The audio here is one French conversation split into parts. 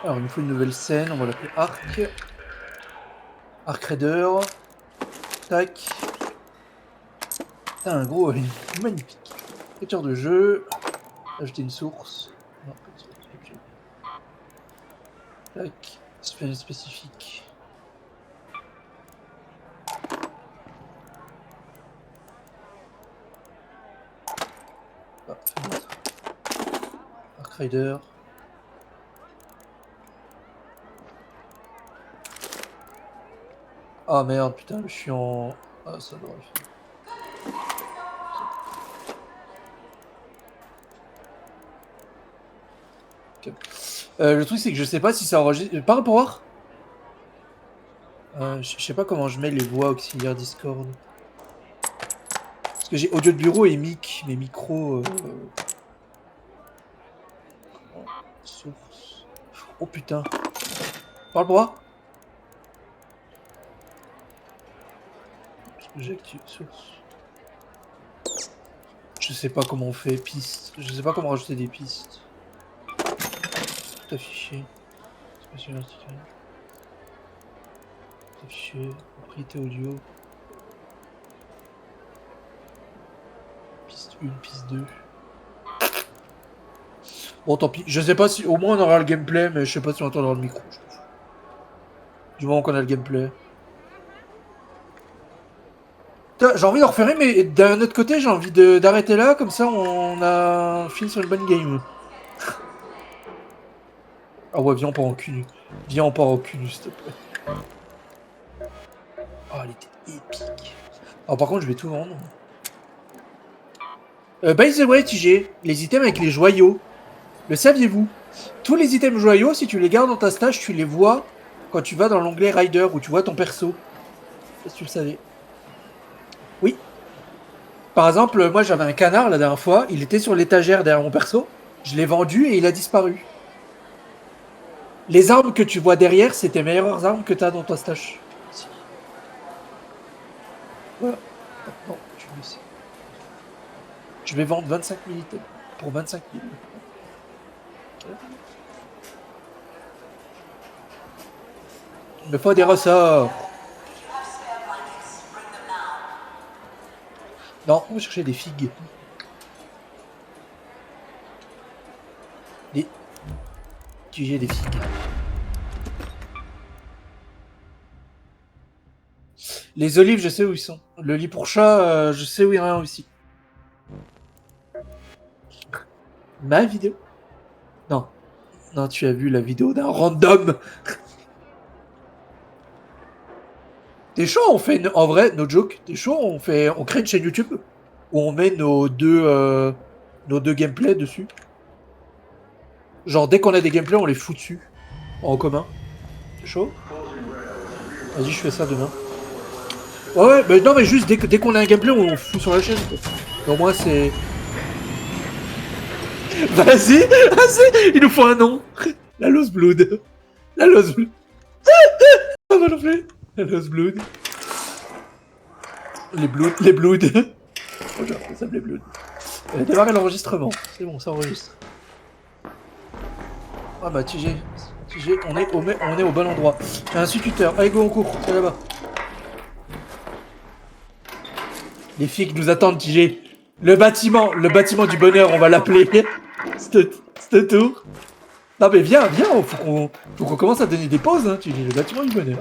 Alors, il nous faut une nouvelle scène, on va l'appeler Arc. Arc Raider. Tac. Putain, gros, il est magnifique. Capture de jeu. Ajouter une source. Non, pas de source, ok. Tac. Spécifique. Ah, Arc Raider. Ah merde, putain, je suis en... Ah, ça devrait le faire. Okay. Le truc, c'est que je sais pas si ça enregistre... Par rapport à... je sais pas comment je mets les voix auxiliaires Discord. Parce que j'ai audio de bureau et mic, mes micros... Source... Oh putain. Parle pour moi. Parce que j'active source. Je sais pas comment on fait piste. Je sais pas comment rajouter des pistes. Tout affiché. Spatial vertical. Tout affiché. Propriété audio. Piste 1, piste 2. Bon, tant pis. Je sais pas si... Au moins, on aura le gameplay, mais je sais pas si on entendra le micro. Du moment qu'on a le gameplay. J'ai envie d'en refaire, mais d'un autre côté, j'ai envie d'arrêter là, comme ça on fini sur une bonne game. Ah ouais, viens, on part en cul. Viens, on part en cul, s'il te plaît. Oh, elle était épique. Alors par contre, je vais tout vendre. By the way, TG, les items avec les joyaux, le saviez-vous? Tous les items joyaux, si tu les gardes dans ta stage, tu les vois quand tu vas dans l'onglet Rider, où tu vois ton perso. Je sais pas si tu le savais. Oui. Par exemple, moi j'avais un canard la dernière fois, il était sur l'étagère derrière mon perso, je l'ai vendu et il a disparu. Les armes que tu vois derrière, c'est tes meilleures armes que tu as dans ta stash. Voilà. Non, tu le sais. Je vais vendre 25 000 items pour 25 000. Okay. Il me faut des ressorts. Non, on va chercher des figues. Des... J'ai des figues. Les olives, je sais où ils sont. Le lit pour chat, je sais où il y en a un aussi. Ma vidéo? Non. Non, tu as vu la vidéo d'un random. T'es chaud, on fait en vrai, no joke. T'es chaud, on crée une chaîne YouTube où on met nos deux gameplays dessus. Genre dès qu'on a des gameplays, on les fout dessus en commun. T'es chaud? Vas-y, je fais ça demain. Ouais, mais non, mais juste dès qu'on a un gameplay, on fout sur la chaîne. Au moins c'est. Vas-y, vas-y, il nous faut un nom. La Lost Blood. La Lost Blood. Ah, va l'enlever. La Lost Blood. Les Blood. Les Blood. Oh, j'ai appelé ça les Blood. Elle a démarré l'enregistrement. C'est bon, ça enregistre. Ah bah TG, on est au bon endroit. J'ai un instituteur. Allez go, on court, c'est là-bas. Les figues nous attendent, TG. Le bâtiment du bonheur, on va l'appeler. Cette tour. Non mais viens, faut qu'on commence à donner des pauses, hein, TG. Le bâtiment du bonheur.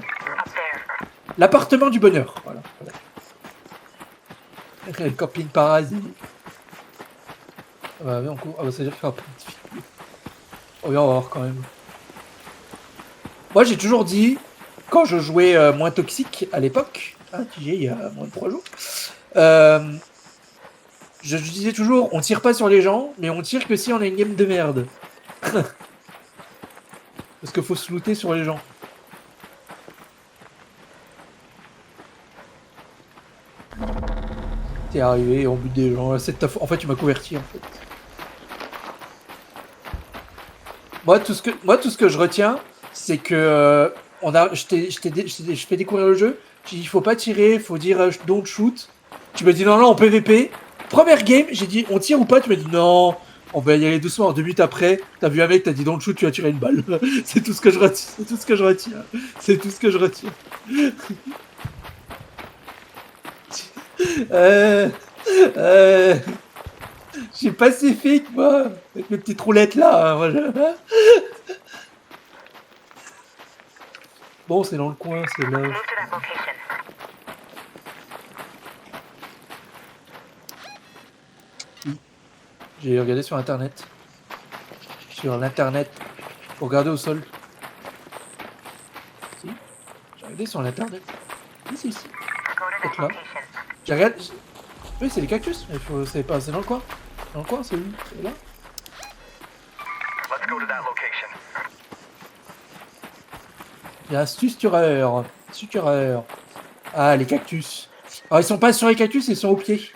L'appartement du bonheur. Voilà. Le camping paradis. Ah bah viens, on court. Ah bah ça veut dire qu'il y aura plein de filles. Oh viens, on va voir quand même. Moi j'ai toujours dit, quand je jouais moins toxique à l'époque, hein, TG, il y a moins de 3 jours, je disais toujours, on tire pas sur les gens, mais on tire que si on a une game de merde. Parce qu'il faut se looter sur les gens. T'es arrivé, on bute des gens, c'est ta faute. En fait, tu m'as converti, en fait. Moi, tout ce que je retiens, c'est que je fais découvrir le jeu. J'ai dit, il faut pas tirer, il faut dire don't shoot. Tu m'as dit non, non, en PVP. Première game, j'ai dit, on tire ou pas? Tu m'as dit non, On va y aller doucement. 2 minutes après, t'as vu un mec, t'as dit don't shoot, tu as tiré une balle. C'est tout ce que je retire. C'est tout ce que je retire. C'est tout ce que je retire. euh, euh, je suis pacifique, moi. Avec mes petites roulettes là. Voilà. Bon, c'est dans le coin, c'est là. J'ai regardé sur internet. Sur l'internet. Pour regarder au sol. Si. J'ai regardé sur l'internet. Ici. Peut-être là. J'ai regardé. Oui, c'est les cactus. Mais faut... c'est pas. C'est dans le coin. Dans le coin, c'est où? C'est là. Il y a un sutureur. Sutureur. Ah, les cactus. Alors, ils sont pas sur les cactus, ils sont au pied.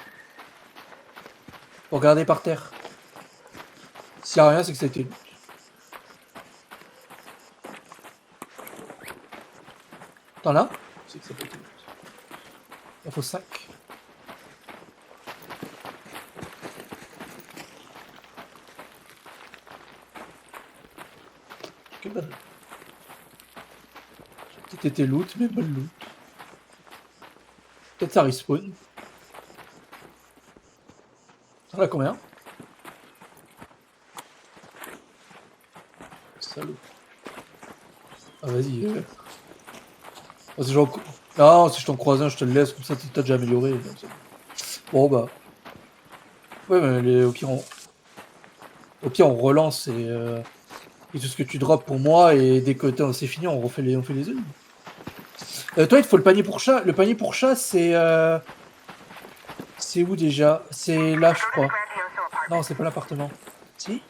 Pour regarder par terre. S'il y a rien, c'est que ça a été. T'en as? C'est que ça peut être. Il faut 5. Que bonne. J'ai peut-être été loot, mais bonne loot. Peut-être ça respawn. T'en as combien? Salaud. Ah vas-y. Oh, si non, si je t'en croise un, je te le laisse, comme ça t'as déjà amélioré. Bon bah. Ouais, mais au pire on relance et tout ce que tu drops pour moi, et dès que c'est fini, on fait les œufs. Toi, il te faut le panier pour chat. Le panier pour chat, c'est où déjà? C'est là, je crois. Non, c'est pas l'appartement. Si?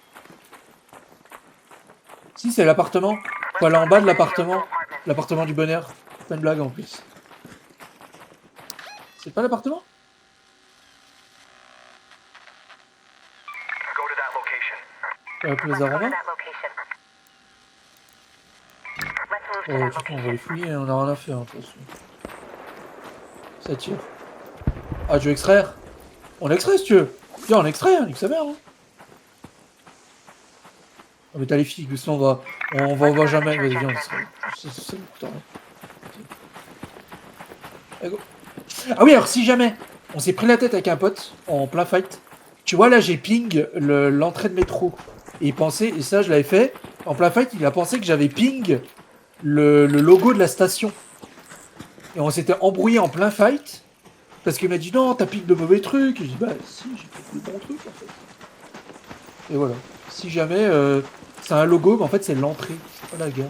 Si, c'est l'appartement. Faut aller en bas de l'appartement. L'appartement du bonheur. Pas une blague en plus. C'est pas l'appartement? Plaza Roma? Oh, de toute façon, on va les fouiller, on a rien à faire. De toute façon. Ça tire. Ah, tu veux extraire? On extrait si tu veux. Viens, on extrait, nique sa mère. Hein. Oh, mais t'as les filles, sinon on va voir jamais. Vas-y, viens, on extrait. C'est le putain. Allez, go. Ah oui, alors si jamais on s'est pris la tête avec un pote en plein fight, tu vois là j'ai ping l'entrée de métro. Et il pensait, et ça je l'avais fait, en plein fight il a pensé que j'avais ping le logo de la station. Et on s'était embrouillé en plein fight, parce qu'il m'a dit non t'as ping de mauvais trucs. Et j'ai dit bah si j'ai fait de bons trucs en fait. Et voilà. Si jamais c'est un logo, mais en fait c'est l'entrée, c'est pas la gare.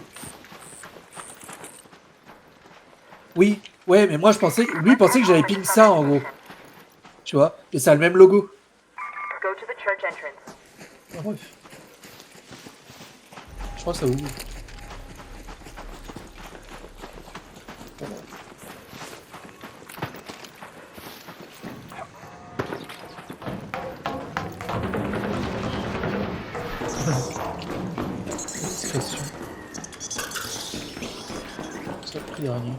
Oui, ouais, mais moi je pensais, lui il pensait que j'avais ping ça en gros. Tu vois, et ça a le même logo. Ah, bref. Je crois que ça ouvre. Discrétion. Ça a pris dernier.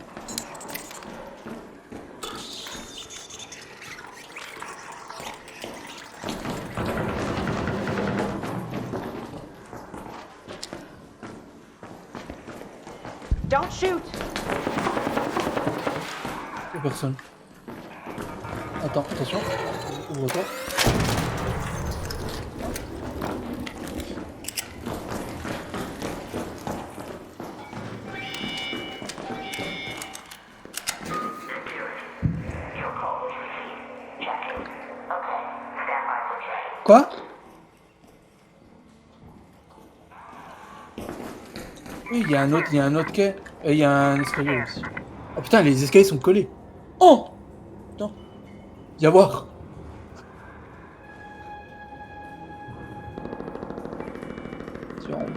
Don't shoot. Y'a personne. Attends, attention. Ouvre-toi. Quoi? Oui, il y a un autre quai. Et il y a un escalier aussi. Oh putain, les escaliers sont collés. Oh! Non. Viens voir. Sur en haut.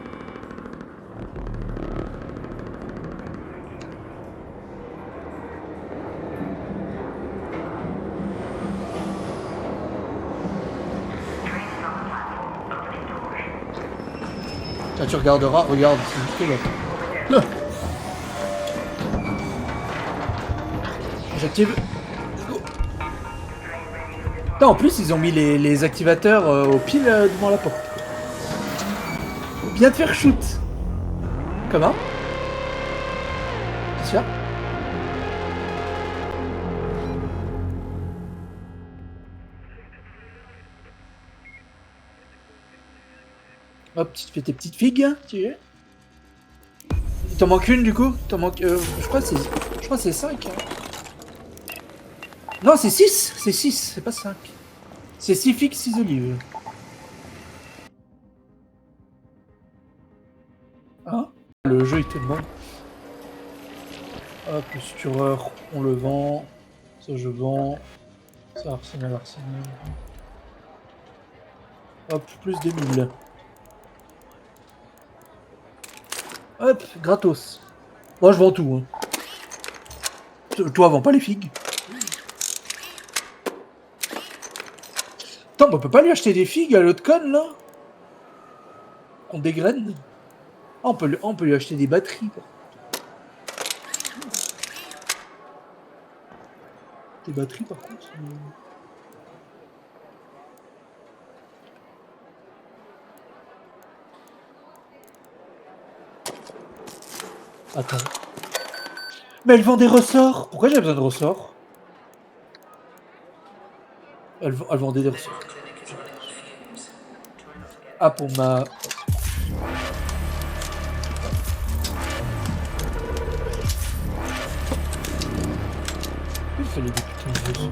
Là, tu regarderas, regarde, c'est juste là. Là. J'active. Let's go. Putain, en plus, ils ont mis les activateurs au pile devant la porte. Faut bien te faire shoot. Comment? C'est sûr? Hop, tu te fais tes petites figues, tu veux? Il t'en manque une du coup? T'en manque. Je crois que c'est 5. Non, c'est 6. C'est 6, c'est pas 5. C'est 6 figues, 6 olives. Hein? Le jeu il te demande. Hop, le sutureur, on le vend. Ça je vends. Ça arsenal, arsenal. Hop, plus des 1000. Hop, gratos. Moi je vends tout. Hein. Toi, vends pas les figues. Attends, on peut pas lui acheter des figues à l'autre conne là? On dégraine. Ah, on peut lui acheter des batteries. Quoi. Des batteries par contre. Attends. Mais elle vend des ressorts. Pourquoi j'ai besoin de ressorts? Elle vendait des ressorts. Ah, pour ma... Il fallait des putains de ressorts.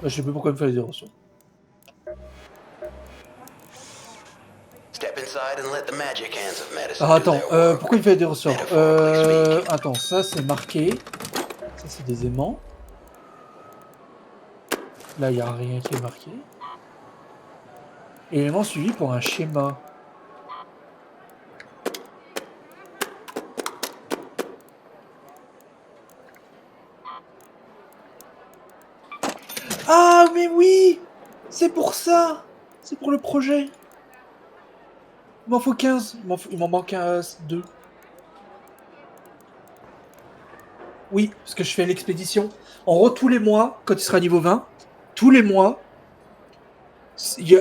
Bah, je sais pas pourquoi il me fallait des ressorts. Ah, attends, pourquoi il fallait des ressorts? Attends, ça c'est marqué. Ça c'est des aimants. Là, il n'y a rien qui est marqué. Élément suivi pour un schéma. Ah, mais oui! C'est pour ça! C'est pour le projet. Il m'en faut 15. Il m'en manque 2. Oui, parce que je fais l'expédition. En gros, tous les mois, quand il sera niveau 20, tous les mois,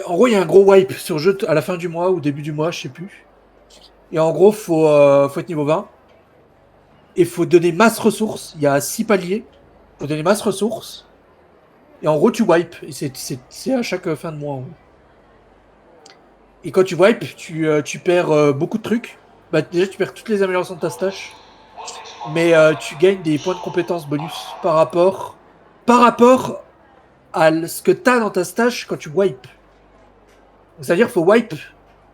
en gros, il y a un gros wipe sur le jeu à la fin du mois ou début du mois, je sais plus. Et en gros, faut être niveau 20. Et faut donner masse ressources. Il y a 6 paliers. Faut donner masse ressources. Et en gros, tu wipes. Et c'est à chaque fin de mois. En gros. Et quand tu wipes, tu perds beaucoup de trucs. Bah, déjà, tu perds toutes les améliorations de ta stash. Mais tu gagnes des points de compétences bonus par rapport à ce que tu as dans ta stash quand tu wipes. C'est-à-dire qu'il faut wipe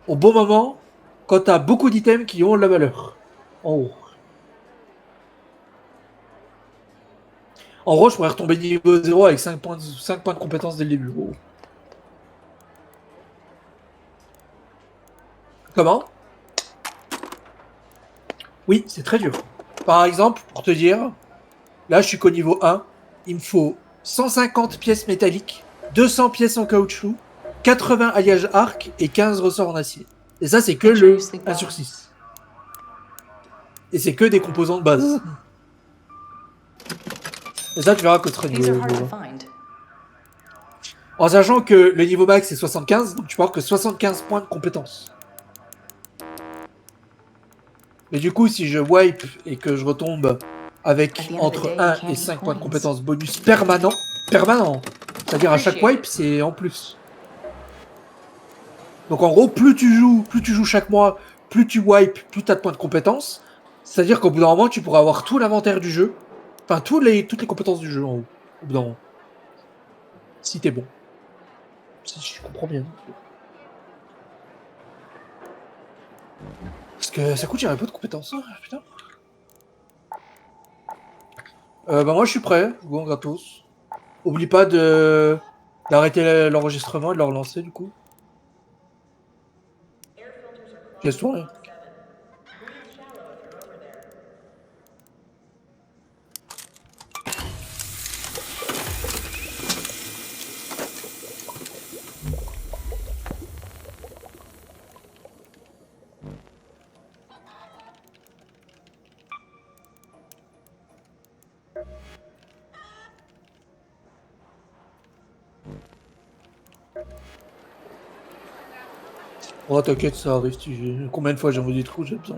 au bon moment quand tu as beaucoup d'items qui ont de la valeur. En haut. En gros, je pourrais retomber niveau 0 avec 5 points de compétences dès le début. Oh. Comment? Oui, c'est très dur. Par exemple, pour te dire, là je suis qu'au niveau 1, il me faut 150 pièces métalliques, 200 pièces en caoutchouc, 80 alliages arc et 15 ressorts en acier. Et ça, c'est que le 1 sur 6. Et c'est que des composants de base. Et ça, tu verras que tu seras niveau 1. En sachant que le niveau max c'est 75, donc tu peux avoir que 75 points de compétences. Mais du coup, si je wipe et que je retombe avec entre 1 et 5 points de compétences bonus permanent, c'est-à-dire à chaque wipe, c'est en plus. Donc en gros, plus tu joues chaque mois, plus tu wipes, plus tu as de points de compétences. C'est-à-dire qu'au bout d'un moment, tu pourras avoir tout l'inventaire du jeu. Enfin, toutes les compétences du jeu en haut. Au bout d'un moment. Si t'es bon. Si je comprends bien. Parce que ça coûte cher un peu de compétences, hein, putain. Bah moi je suis prêt, je joue en gratos. Oublie pas d'arrêter l'enregistrement et de le relancer du coup. Laisse-toi rien. Oh t'inquiète, ça arrive. Combien de fois j'ai envoyé des trous, j'ai besoin.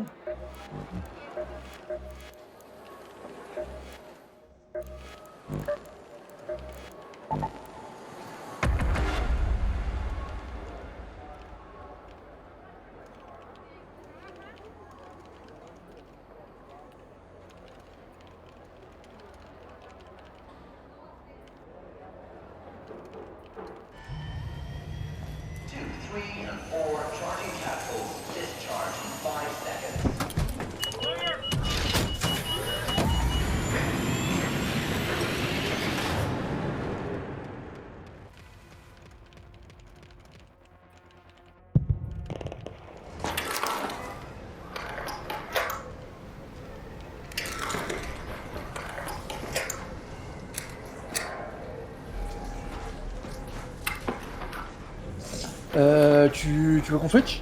Tu veux qu'on switch?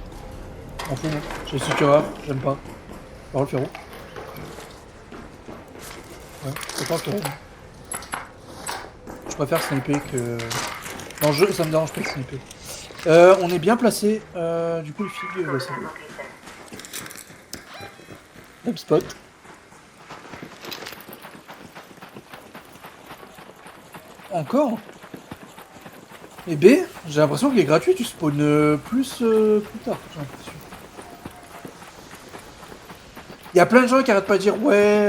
En fous, moi. J'ai sutureur, j'aime pas. Parole, frérot. Ouais, c'est pas toi. Je préfère sniper que... Non, ça me dérange pas de sniper. On est bien placé. Du coup, les filles, bah, ça va. Même spot. Encore? Et B, j'ai l'impression qu'il est gratuit, tu spawns plus tard, j'ai l'impression. Il y a plein de gens qui arrêtent pas de dire ouais,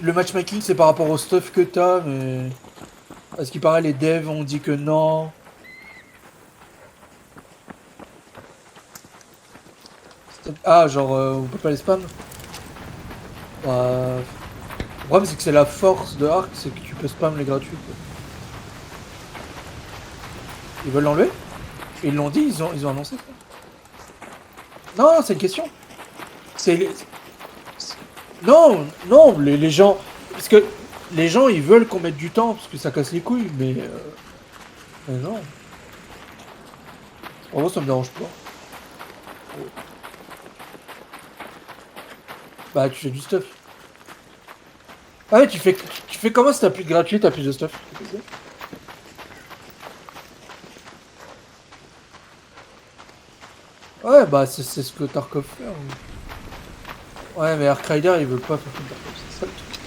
le matchmaking c'est par rapport au stuff que t'as, mais... À ce qui paraît, les devs ont dit que non. Ah, genre, on peut pas les spam? Bah... Le problème c'est que c'est la force de Ark, c'est que tu peux spam les gratuits, quoi. Ils veulent l'enlever? Ils l'ont dit, ils ont annoncé ça. Non, c'est une question. C'est... Non, non, les gens... Parce que les gens, ils veulent qu'on mette du temps, parce que ça casse les couilles, mais non. En gros, ça me dérange pas. Bah, tu fais du stuff. Ah ouais, tu fais comment si t'as plus de gratuit, t'as plus de stuff? Ouais, bah, c'est ce que Tarkov fait. Hein. Ouais, mais Arcrider, ils veulent pas faire comme Tarkov, c'est ça le truc.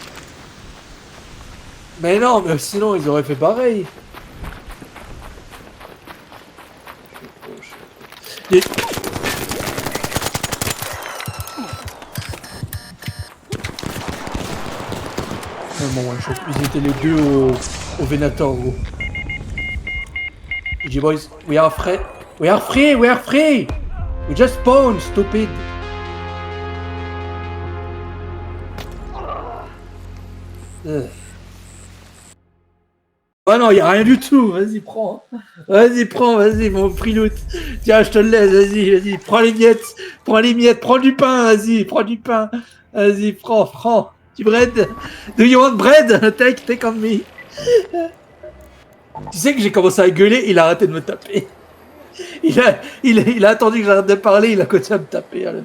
Mais non, mais sinon, ils auraient fait pareil. Et... Bon, one shot. Ils étaient les deux au Venator, gros. GG boys, we are free. We are free, we are free. We just spawned, stupid. Oh non, y a rien du tout. Vas-y, prends. Vas-y, prends, vas-y, mon free loot. Tiens, je te le laisse, vas-y. Prends les miettes. Prends du pain, vas-y, prends du pain. Vas-y, prends. Du bread. Do you want bread? Take on me. Tu sais que j'ai commencé à gueuler, il a arrêté de me taper. Il a attendu que j'arrête de parler, il a continué à me taper. À la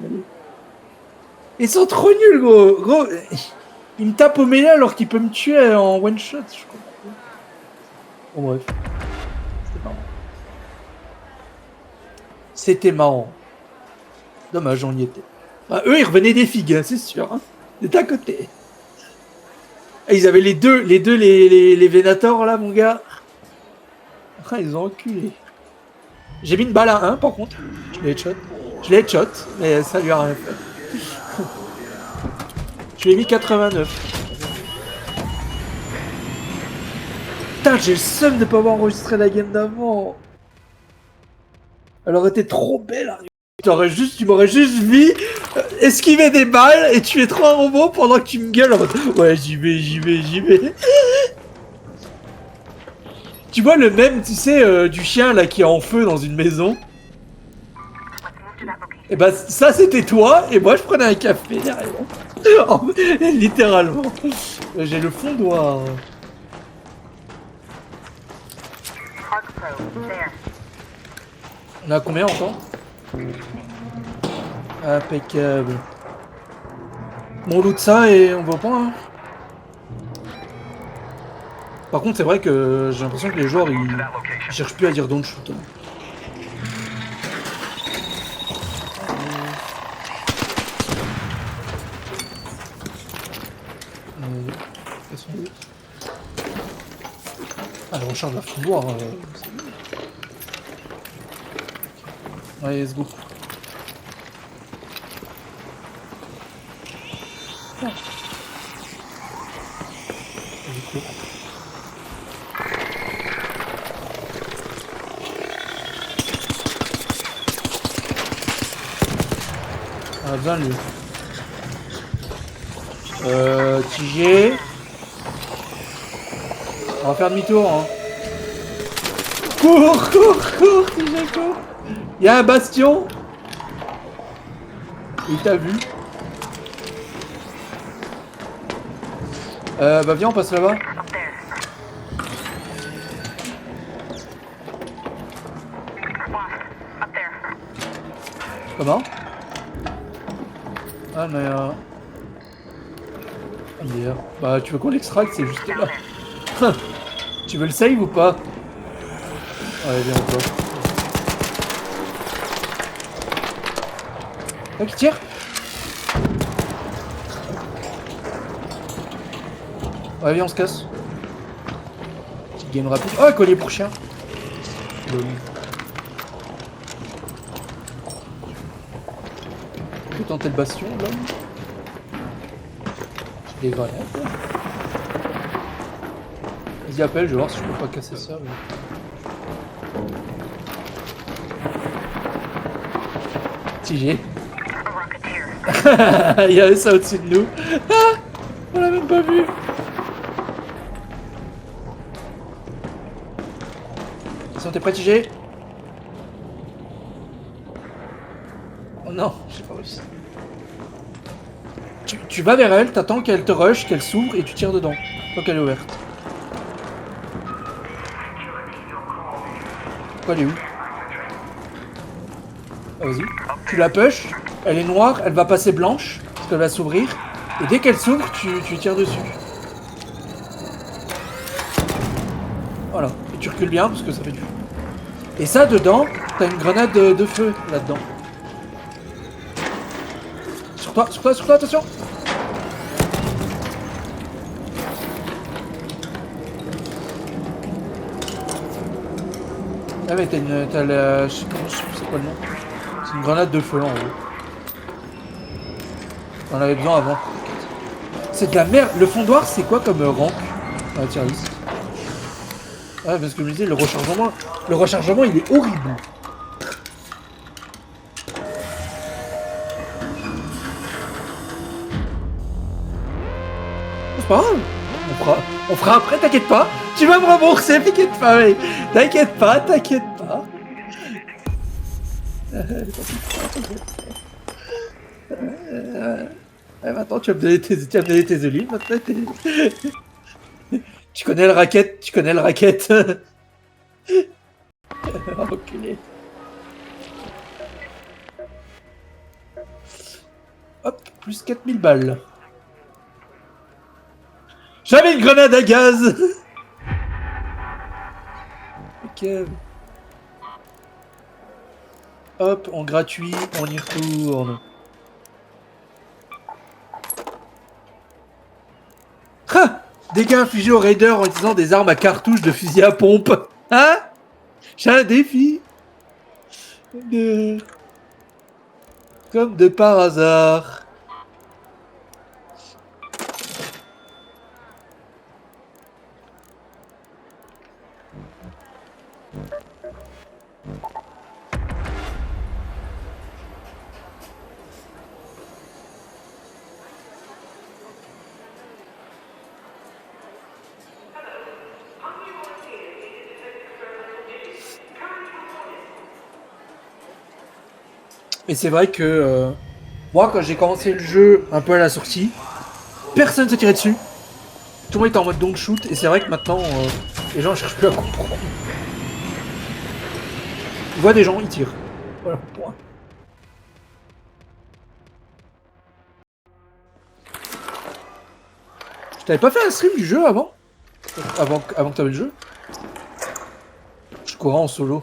ils sont trop nuls, gros. Il me tape au mêlée alors qu'il peut me tuer en one shot, je comprends. Bon, bref. C'était marrant. C'était marrant. Dommage, on y était. Bah, eux, ils revenaient des figues, hein, c'est sûr. Hein. Ils étaient à côté. Et ils avaient les Venators, là, mon gars. Ah, ils ont enculé. J'ai mis une balle à 1, par contre. Je l'ai headshot, mais ça lui a rien fait. Je lui ai mis 89. Putain, j'ai le seum de pas avoir enregistré la game d'avant. Elle aurait été trop belle. Tu m'aurais juste vu esquiver des balles et tuer 3 robots pendant que tu me gueules. Ouais, j'y vais. Tu vois le même, tu sais, du chien là qui est en feu dans une maison. Et bah ça c'était toi et moi je prenais un café derrière. Oh, littéralement. J'ai le fond noir. On a combien encore? Impeccable. Mon loot ça et on va pas hein. Par contre, c'est vrai que j'ai l'impression que les joueurs ils cherchent plus à dire don't shoot. Elles sont où? Ah, elle recharge la fouloir. Allez, let's go. Ah. Vas-y, cours. On a besoin de lui. Tigé. On va faire demi-tour, hein. Cours, Tigé, cours. Il y a un bastion. Il t'a vu. Bah viens, on passe là-bas. Comment? Ah mais hier. Bah tu veux qu'on l'extracte, c'est juste là. Tu veux le save ou pas? Allez viens on passe. Ah qui tire? Ouais viens on se casse. Petite game rapide. Oh collier pour chien. On peut tenter le bastion là. J'ai des grenades. Vas-y appelle, je vais voir si je peux pas casser ça. Mais... Tigé. Il y avait ça au-dessus de nous. Ah, on l'a même pas vu. Attention, t'es prêt, Tigé? Oh non, j'ai pas réussi. Tu vas vers elle, t'attends qu'elle te rush, qu'elle s'ouvre et tu tires dedans. Pas qu'elle est ouverte. Pourquoi elle est où? Ah, vas-y. Tu la push, elle est noire, elle va passer blanche, parce qu'elle va s'ouvrir. Et dès qu'elle s'ouvre, tu tires dessus. Voilà. Et tu recules bien, parce que ça fait du feu. Et ça, dedans, t'as une grenade de feu, là-dedans. Sur toi, attention! Ah mais t'as la... Je sais plus c'est quoi le nom. C'est une grenade de feu en gros. On en avait besoin avant. C'est de la merde. Le fondoir c'est quoi comme rank dans la tier list? Ouais parce que je me disais le rechargement il est horrible. C'est pas grave. On fera après, t'inquiète pas. Tu vas me rembourser, t'inquiète pas, mec. T'inquiète pas. Maintenant, tu vas me donner tes olives. Maintenant, tu connais le racket. Enculé. Hop, plus 4000 balles. J'avais une grenade à gaz. Ok. Hop, en gratuit, on y retourne. Ha! Dégâts infligés aux raiders en utilisant des armes à cartouches de fusil à pompe. Hein? J'ai un défi. Comme de par hasard. Et c'est vrai que moi, quand j'ai commencé le jeu un peu à la sortie, personne ne s'est tiré dessus. Tout le monde était en mode don't shoot. Et c'est vrai que maintenant, les gens ne cherchent plus à comprendre. Ils voient des gens, ils tirent. Voilà, point. Je t'avais pas fait un stream du jeu avant? Avant que t'avais le jeu. Je courais en solo.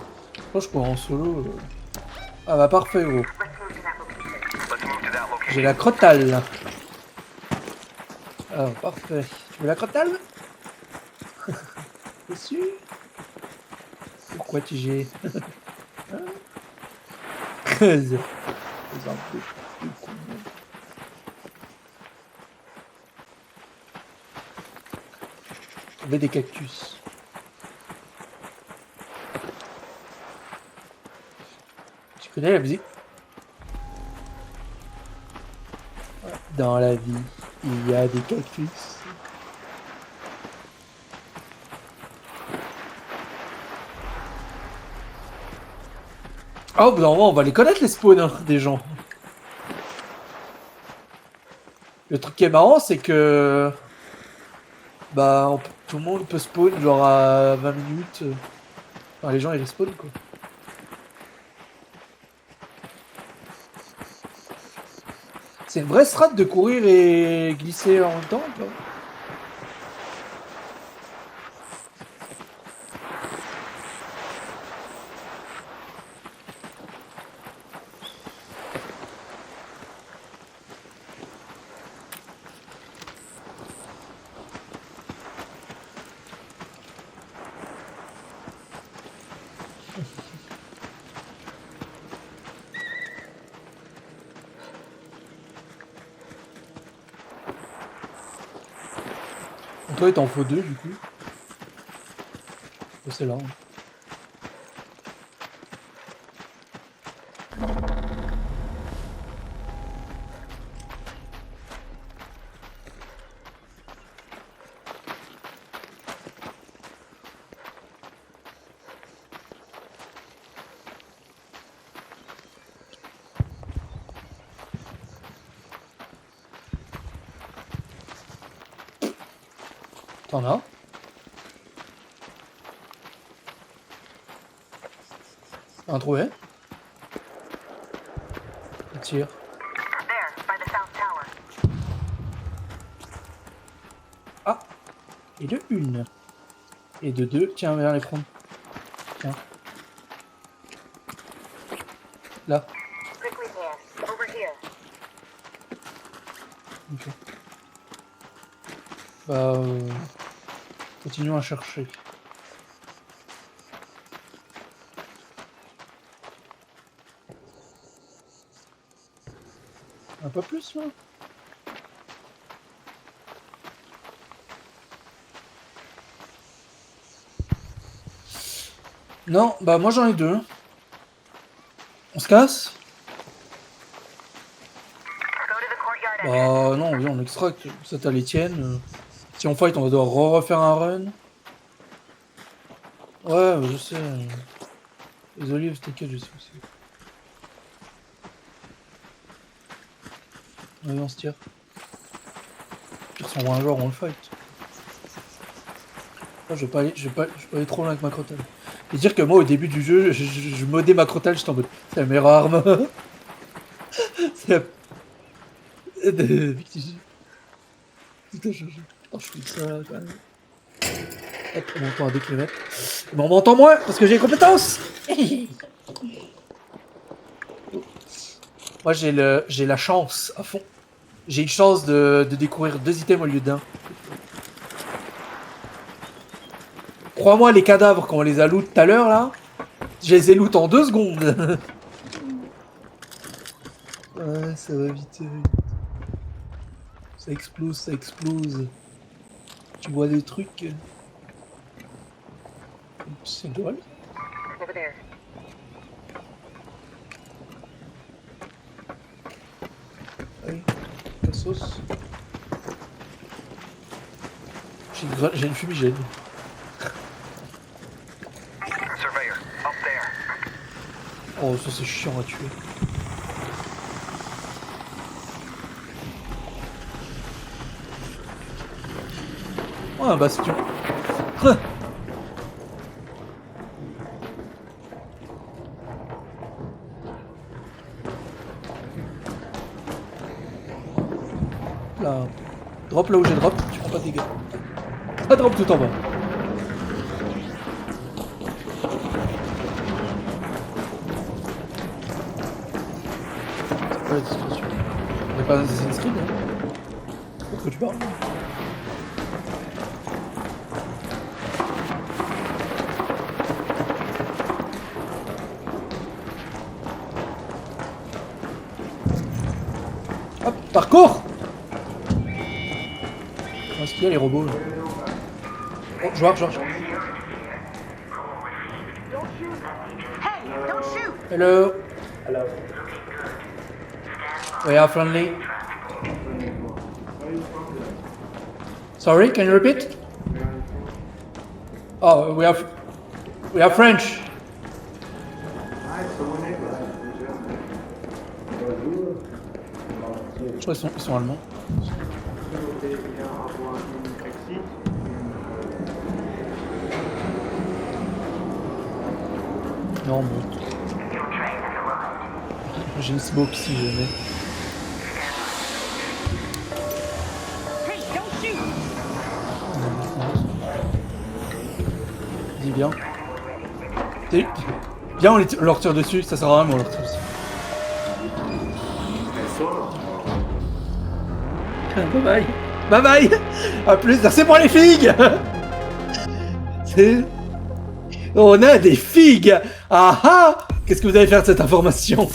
Moi je courais en solo. Ah bah parfait gros. J'ai la crotale. Ah parfait. Tu veux la crotale? T'es sûr? Pourquoi tu j'ai C'est un peu con. Trouver des cactus. Tu connais la musique? Dans la vie, il y a des cactus. Ah, au bout d'un moment, on va les connaître les spawns hein, des gens. Le truc qui est marrant, c'est que bah tout le monde peut spawn genre à 20 minutes. Enfin, les gens ils respawnent quoi. C'est une vraie strat de courir et glisser en même temps quoi. Donc, toi il t'en faut deux du coup. Oh, c'est là. Hein. T'en as? Un trouvé? Tire. Ah! Et de une. Et de deux. Tiens, viens les prendre. Tiens. Là. Ok. Bah, continuons à chercher. Un peu plus là. Non, bah moi j'en ai deux. On se casse? Bah non, oui, on extracte. Ça t'as les tiennes. Si on fight, on va devoir refaire un run. Ouais, je sais. Les olives, t'inquiète, je sais aussi. Allez, on se tire. Pire, si on voit un joueur, on le fight. Moi, je vais pas aller trop loin avec ma crotale. Et dire que moi, au début du jeu, je modais ma crotale, j'étais en mode, c'est la meilleure arme. C'est la... Tout a changé. Oh, je fais ça, quand même. Hop, on m'entend à 2 km. Mais on m'entend moins, parce que j'ai les compétences. Moi, j'ai la chance, à fond. J'ai une chance de découvrir 2 items au lieu d'un. Crois-moi, les cadavres, quand on les a loot tout à l'heure, là, je les ai loot en 2 secondes. Ouais, ça va vite, ça va vite. Ça explose, ça explose. Tu vois des trucs. C'est drôle. Oui, la sauce. J'ai une fumigène. Oh, ça c'est chiant à tuer. Oh, un bastion. Là. Drop là où j'ai drop, tu prends pas de dégâts. Attrape tout en bas. C'est quoi la discussion? On n'est pas dans Assassin's Creed, hein? Pourquoi tu parles? Hop, parcours! Où est-ce qu'il y a les robots là? Oh, joueur. Don't shoot! Hey, don't shoot! Hello. We are friendly. Sorry, can you repeat? Oh, we are French. Je crois qu'ils sont allemands. Non, bon. J'ai une smoke si jamais. Hey, don't shoot! Dis bien. Viens, on leur tire dessus, ça sert à rien, mais on leur tire dessus. Bye bye. Bye bye. A plus, c'est pour les figues. On a des figues. Ah ah. Qu'est-ce que vous allez faire de cette information?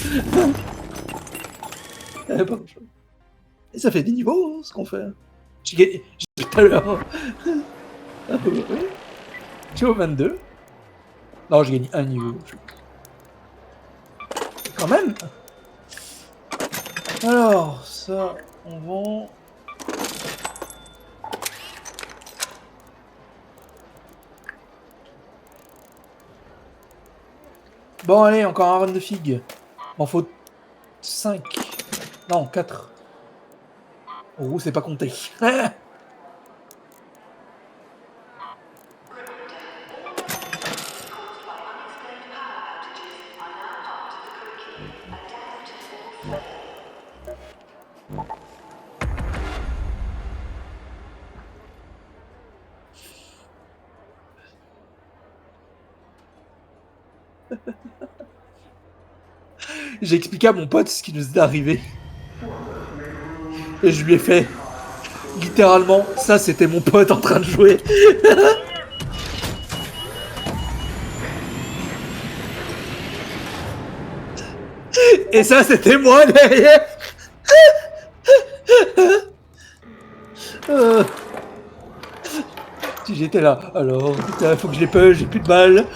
Et ça fait des niveaux, ce qu'on fait. J'ai gagné tout à l'heure. Tu es au 22. Non, j'ai gagné un niveau. Quand même. Alors, ça, on vend. Bon, allez, encore un run de figues. M'en faut 5. Non, 4. Oh, c'est pas compté. J'ai expliqué à mon pote ce qui nous est arrivé. Et je lui ai fait... Littéralement, ça c'était mon pote en train de jouer. Et ça c'était moi derrière. Si j'étais là, alors putain, faut que je les punch, j'ai plus de balles.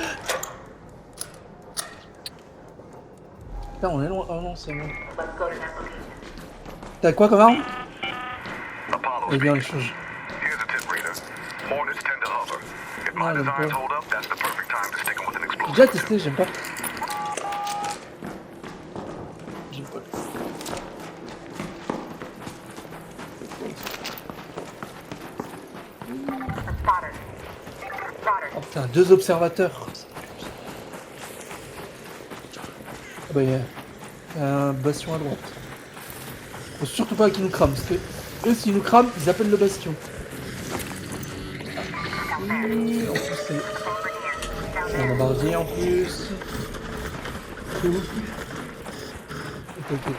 Putain, on est loin. Oh non, c'est bon. T'as quoi comme arme? Eh bien, les choses. Ah, j'aime pas. J'ai déjà testé, j'aime pas. J'aime pas. Oh putain, 2 observateurs. Ah bah, il y a un bastion à droite. Faut surtout pas qu'ils nous crament, parce que eux, s'ils nous crament, ils appellent le bastion. Et en plus, c'est un bombardier en plus. Ok.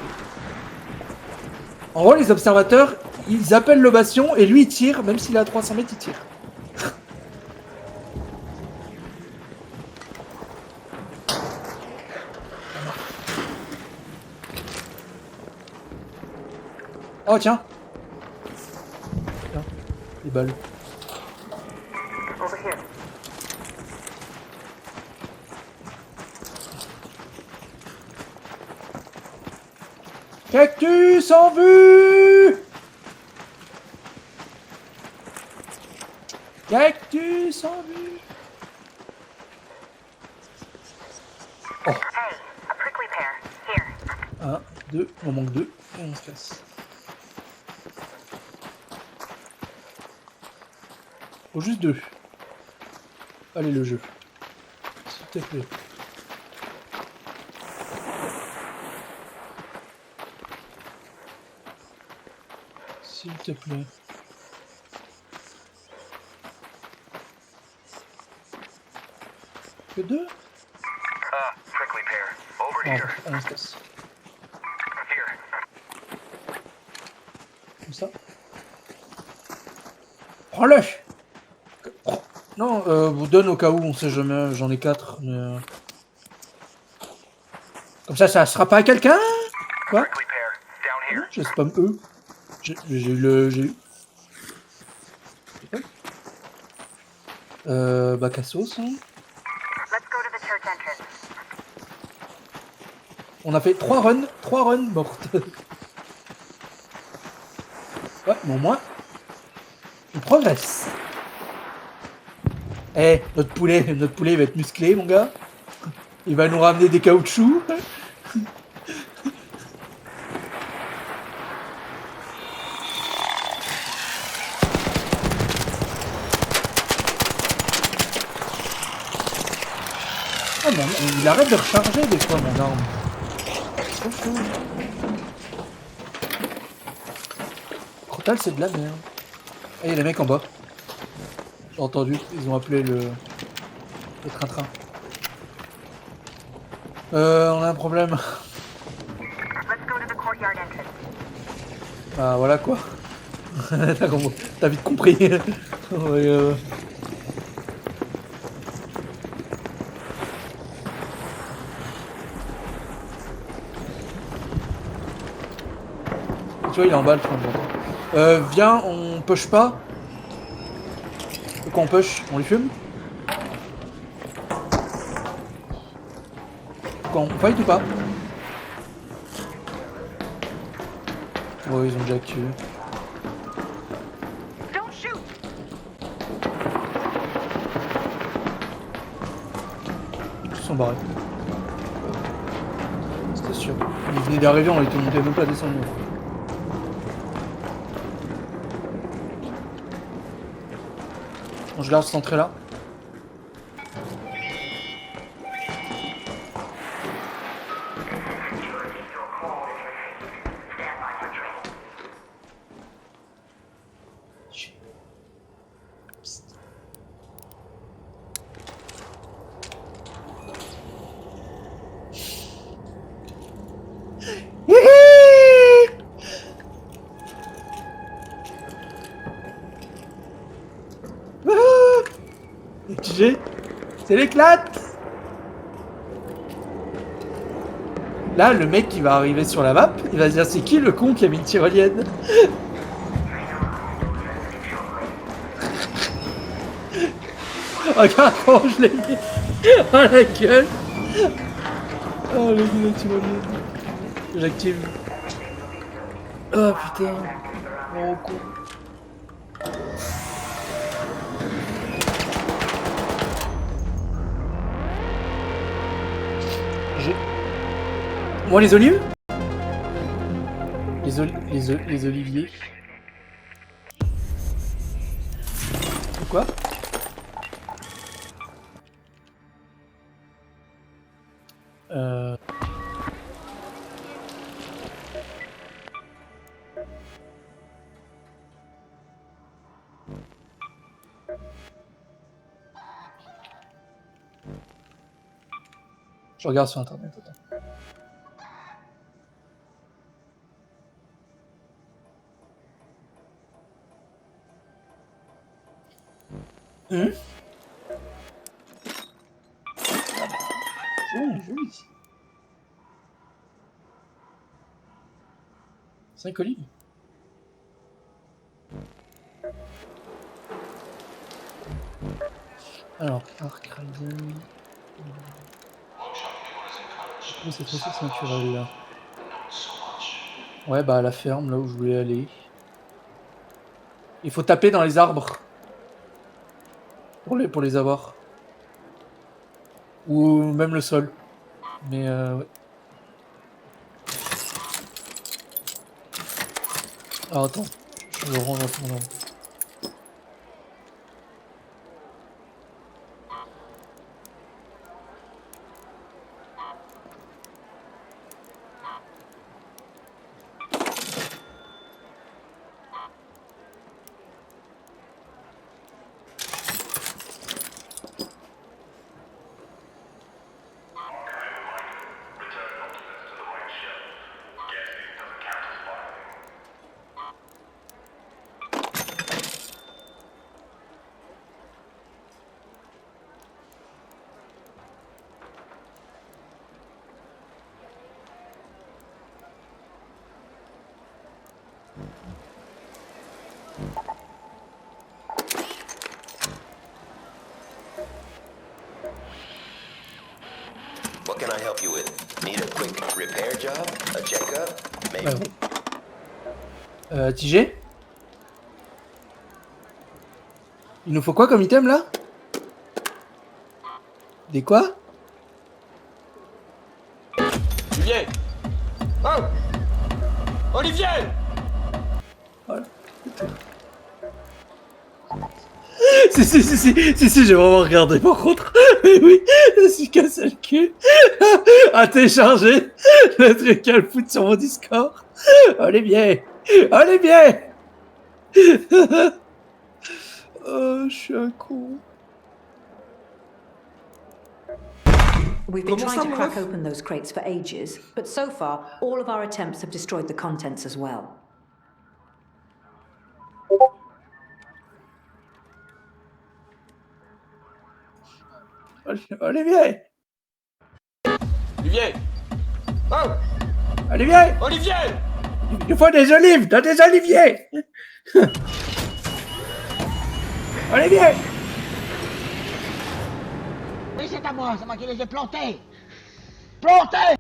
En gros, les observateurs, ils appellent le bastion et lui, il tire, même s'il est à 300 mètres, il tire. Oh tiens. Tiens, les balles. Over here. Cactus en vue! Cactus en vue! Oh. Hey, a prickly pear. Here. 1, 2, on manque 2, et on se casse. Faut juste 2. Allez le jeu. S'il te plaît. S'il te plaît. Que deux? Prickly pear. Over Non, here. on se casse. Here. Comme ça. Prends-le! Non, vous donne au cas où, on sait jamais, j'en ai 4. Mais... Comme ça sera pas à quelqu'un? Quoi? Prickly pear. Down Ah non, here. j'ai spam eux. J'ai eu le... J'ai eu... Bac à sauce, hein. Let's go to the church entrance. On a fait 3 runs mortes. Ouais, mais au moins, on progresse. Eh, notre poulet il va être musclé, mon gars. Il va nous ramener des caoutchoucs. Ah bon, il arrête de recharger des fois mon arme. C'est trop chaud. Crotal, c'est de la merde. Ah, il y a les mecs en bas. J'ai entendu, ils ont appelé le train-train. On a un problème. Let's go to the courtyard entrance. Ah voilà quoi. T'as vite compris. Ouais, tu vois, il est en bas le train. Viens, on push pas. Quand on push, on les fume. Quand on fight ou pas? Ouais, ils ont déjà tué. Don't shoot! Ils sont barrés. C'était sûr. Ils venaient d'arriver, on était monté même pas à descendre. Bon, je garde cette entrée là. GG, c'est l'éclate. Là, le mec qui va arriver sur la map, il va se dire c'est qui le con qui a mis une tyrolienne? Regarde comment je l'ai mis. Oh la gueule. Oh le gars, la tyrolienne. J'active. Oh putain. Oh con. J'ai... Moi les olives? Les oliviers. Quoi? Je regarde sur internet. Attends. Joli. 5 olives. Alors, Arc Riding. Je trouve cette ressource naturelle là. Ouais, bah à la ferme, là où je voulais aller. Il faut taper dans les arbres. Pour les avoir. Ou même le sol. Mais ouais. Alors attends, je le range un peu en ordre. What can I help you with? Need a quick repair job? A checkup? Maybe. Ouais, bon. TG? Il nous faut quoi comme item là? Des quoi? Olivier! Oh! Olivier! Voilà. Si, j'ai vraiment regardé par contre. Mais oui, je suis cassé le cul. À télécharger le truc qu'elle fout sur mon Discord. Olivier! Olivier! Oh, je suis un con. We've been Comment trying ça, to mon crack ref? open those crates for ages, but so far, all of our attempts have destroyed the contents as well. Olivier! Olivier! Oh! Olivier! Olivier! Il faut des olives! Donne des oliviers! Olivier! Oui, c'est à moi qui les ai plantés. Plantés!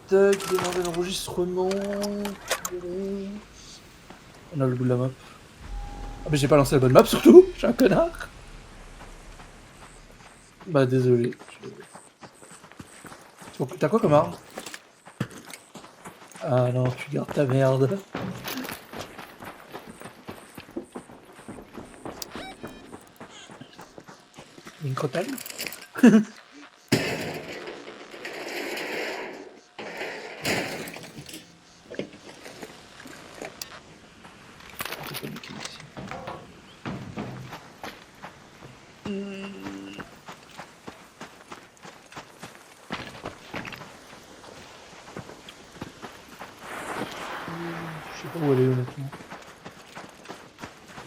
Tac, démarrer l'enregistrement. On a le bout de la map. Ah, mais j'ai pas lancé la bonne map surtout, je suis un connard. Bah, désolé. T'as quoi comme arme? Ah non, tu gardes ta merde. Une crotale? Je sais pas où elle est honnêtement.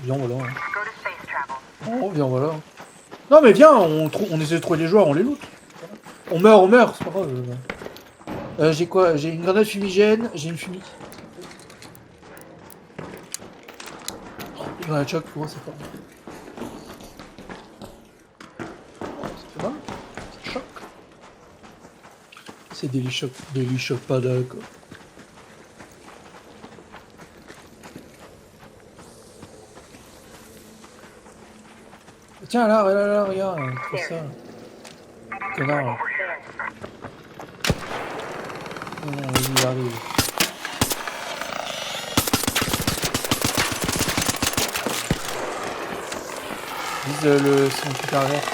Viens, voilà. Hein. Go to space travel. Oh, viens, voilà. Non, mais viens, on essaie de trouver les joueurs, on les loot. On meurt, c'est pas grave. J'ai quoi? J'ai une grenade fumigène, j'ai une fumée. Une grenade choc, pour moi, c'est pas mal. C'est pas mal. Ça choque. C'est Daily Shock pas d'accord. Tiens, là, regarde, c'est ça. Connard, là. Non, vas-y, arrive. Vise son truc arrière.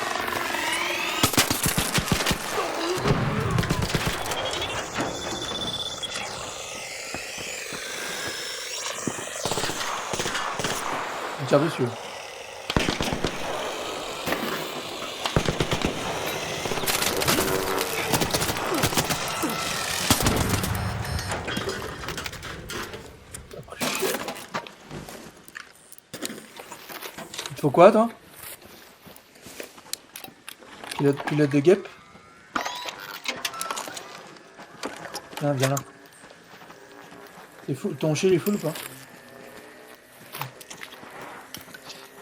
On tire dessus. Faut quoi, toi? Pilote de guêpe? Viens là. Ton shield est full ou pas?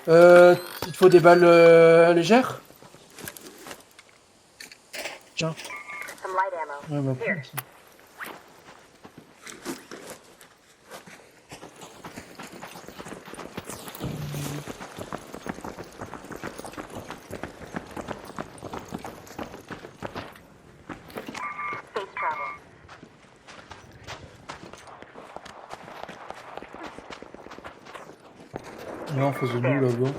Il te faut des balles légères? Tiens. Some light ammo. Ouais, bah, Here. prends ça. Space travel. Non, faut se nous là-bas.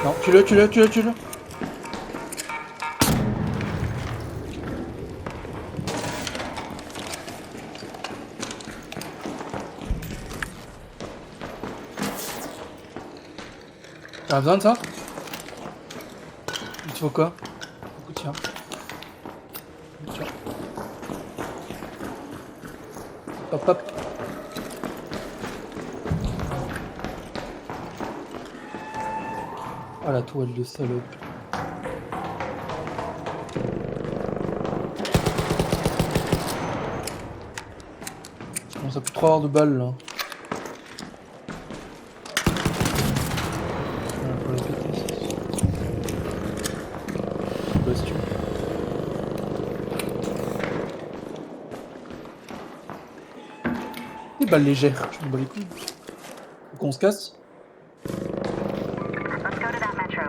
Non, tue-le. T'as besoin de ça? Il te faut quoi? Tiens. Hop. Ah, la toile de salope. trop avoir de balles là. On va la péter, ça. Bastion. Des balles légères, je me bats les couilles. Faut qu'on se casse. Let's go to that metro.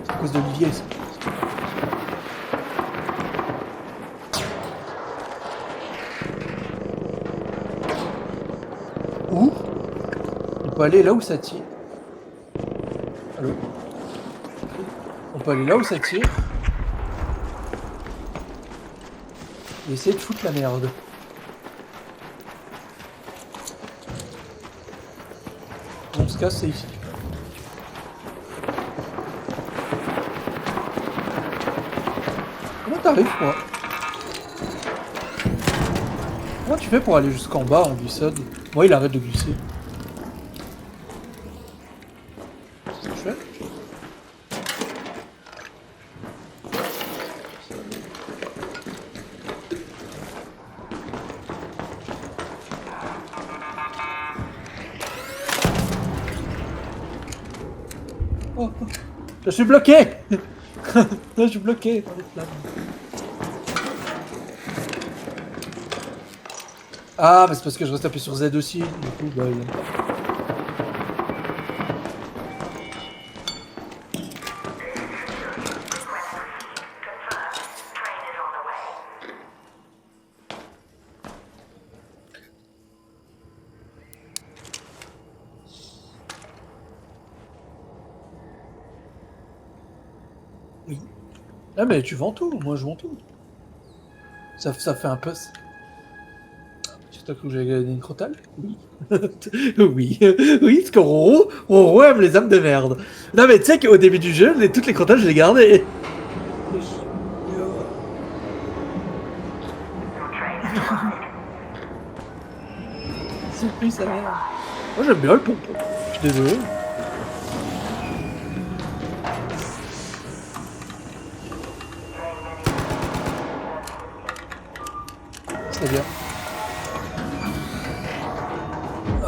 C'est à cause d'Olivier ça. Où? On peut aller là où ça tire. Allô? On peut aller là où ça tire. Et essayer de foutre la merde. On se casse, c'est ici. Comment t'arrives, quoi? Comment tu fais pour aller jusqu'en bas en glissade? Moi, il arrête de glisser. Qu'est-ce que je fais? Oh, oh. Je suis bloqué. Je suis bloqué dans les flammes. Ah, mais c'est parce que je reste appuyé sur Z aussi. Du coup, bah, il aime pas. Oui. Ah, mais tu vends tout, moi je vends tout. Ça fait un peu. J'espère que j'avais gagné une crotale. Oui. Oui. Oui, parce que Roro aime les âmes de merde. Non, mais tu sais qu'au début du jeu, toutes les crotales, je les gardais. C'est plus ça merde. Moi j'aime bien le pompon. Je suis désolé. C'est bien.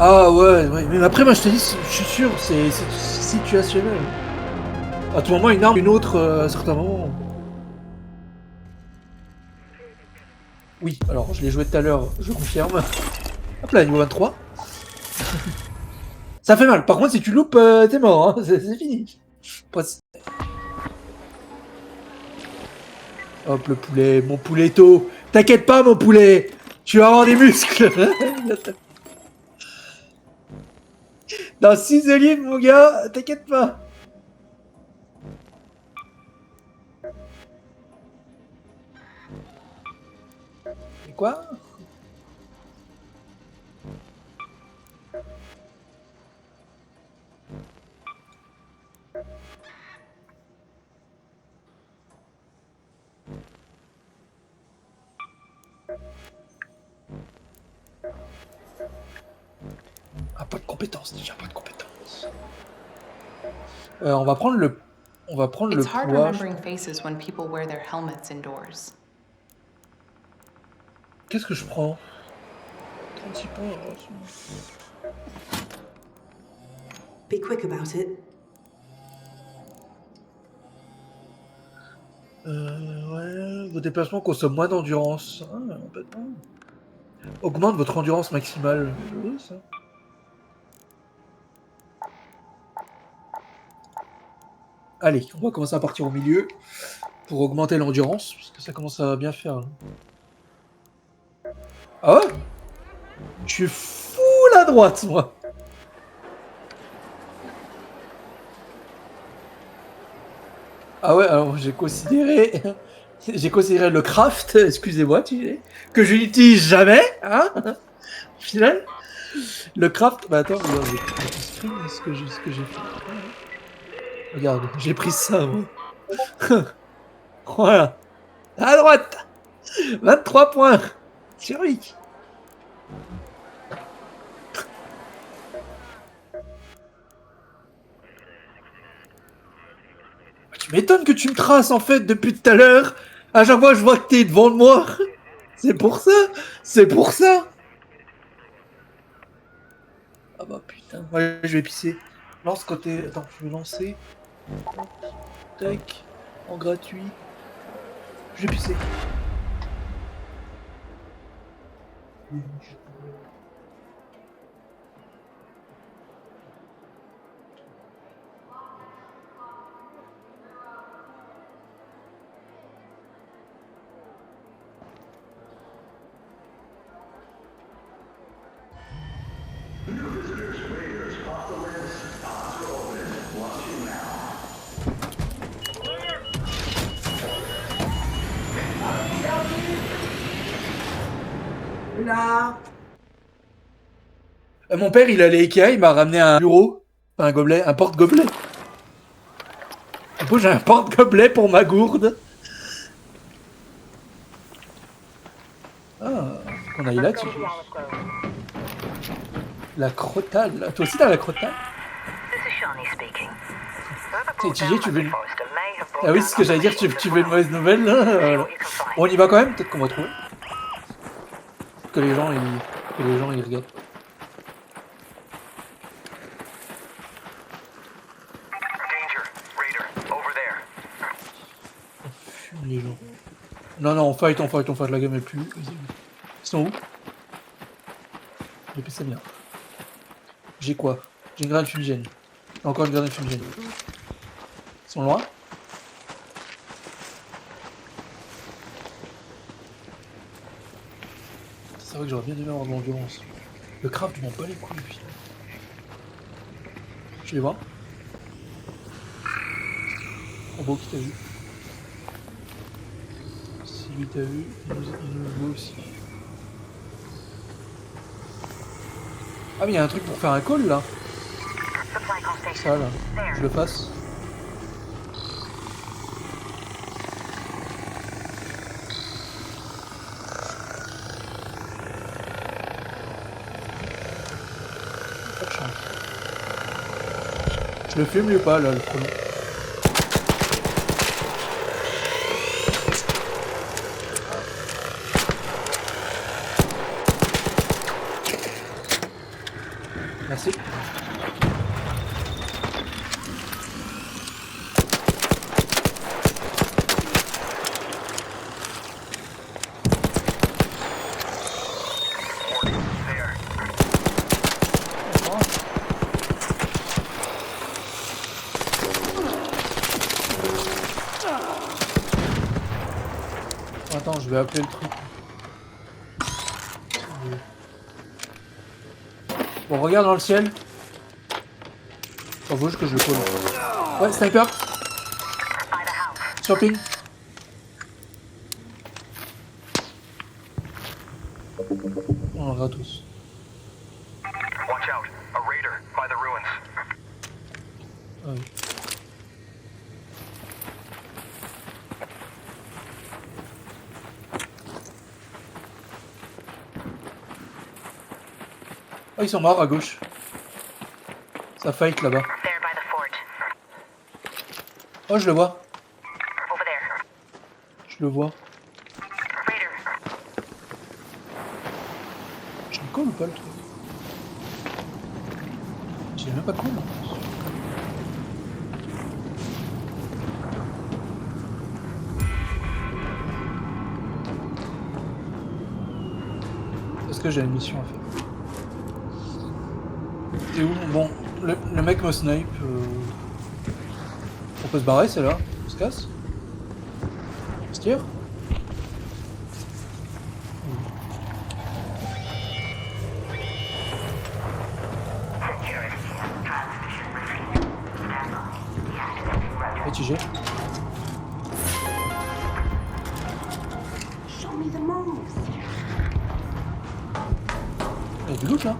Ah ouais, mais après moi je te dis, je suis sûr, c'est situationnel. À tout moment une arme, une autre, à certains moments. Oui, alors je l'ai joué tout à l'heure, je confirme. Hop là, niveau 23. Ça fait mal, par contre si tu loupes, t'es mort, hein. C'est fini. Hop le poulet, mon pouletto. T'inquiète pas mon poulet, tu vas avoir des muscles. Dans 6 olives, mon gars, t'inquiète pas. Et quoi? Ah, pas de compétences déjà, pas de compétences. On va prendre le It's hard poids. remembering faces when people wear their helmets indoors. Qu'est-ce que je prends? 36 points. Be quick about it. Ouais, vos déplacements consomment moins d'endurance. Ah, complètement. Augmente votre endurance maximale. Oui, ça. Allez, on va commencer à partir au milieu pour augmenter l'endurance, parce que ça commence à bien faire. Ah ouais? Je suis fou à droite, moi. Ah ouais, alors j'ai considéré le craft, excusez-moi, que je n'utilise jamais, hein. Au final, le craft. Bah attends, regarde, j'ai screen ce que j'ai fait. Regarde, j'ai pris ça, moi. Voilà. À droite. 23 points. Sur lui. Tu M'étonne que tu me traces en fait depuis tout à l'heure. À chaque fois je vois que t'es devant moi. C'est pour ça. C'est pour ça. Ah bah putain. Ouais, je vais pisser. Lance côté. Attends, je vais lancer. Tac. En gratuit. Je vais pisser. Mon père, il allait à Ikea, il m'a ramené un bureau, un gobelet, un porte-gobelet. Du coup, j'ai un porte-gobelet pour ma gourde. Ah, on a eu là-dessus. Upgrade to the Olive Grove. La crotale. Toi aussi, t'as la crotale? This is Shawnee speaking. C'est TJ, tu veux une... Forrester may have brought Ah oui, down c'est ce que j'allais dire, tu veux une mauvaise nouvelle là? what Voilà. you can find. On y va quand même, peut-être qu'on va trouver. Que les gens, ils regardent. Danger. Raider. Over there. Fume les gens. Non, non, on fight, la game est plus... Vas-y. Ils sont où? Depuis c'est bien. J'ai quoi? J'ai une grenade fumigène. Encore une grenade fumigène. Ils sont loin? C'est vrai que j'aurais bien aimé avoir de l'endurance. Le craft, je m'en bats les couilles, putain. Je les vois. En beau, qui t'a vu? Si lui t'a vu, il nous voit aussi. Ah mais il y a un truc pour faire un call là. Supply car station. Ça là. There. Je le fasse. Pas de chance. Je le fume lui ou pas là le frelon? Merci. There. Attends, je vais appeler le truc. Bon, regarde dans le ciel. Faut juste que je le colle. Ouais, sniper. By the house. Shopping. On en aura tous. Watch out. A raider by the ruins. Ah oui. Oh, ils sont morts à gauche. Ça fight là-bas. There by the fort. Oh, je le vois. Over there. Je le vois. Raider. Je le colle ou pas le truc? J'ai même pas cool. Est-ce que j'ai une mission à faire? C'est où? Bon, le mec me snipe. On peut se barrer, c'est là. On se casse? On se tire? Et tu jettes? Il y a du loot là?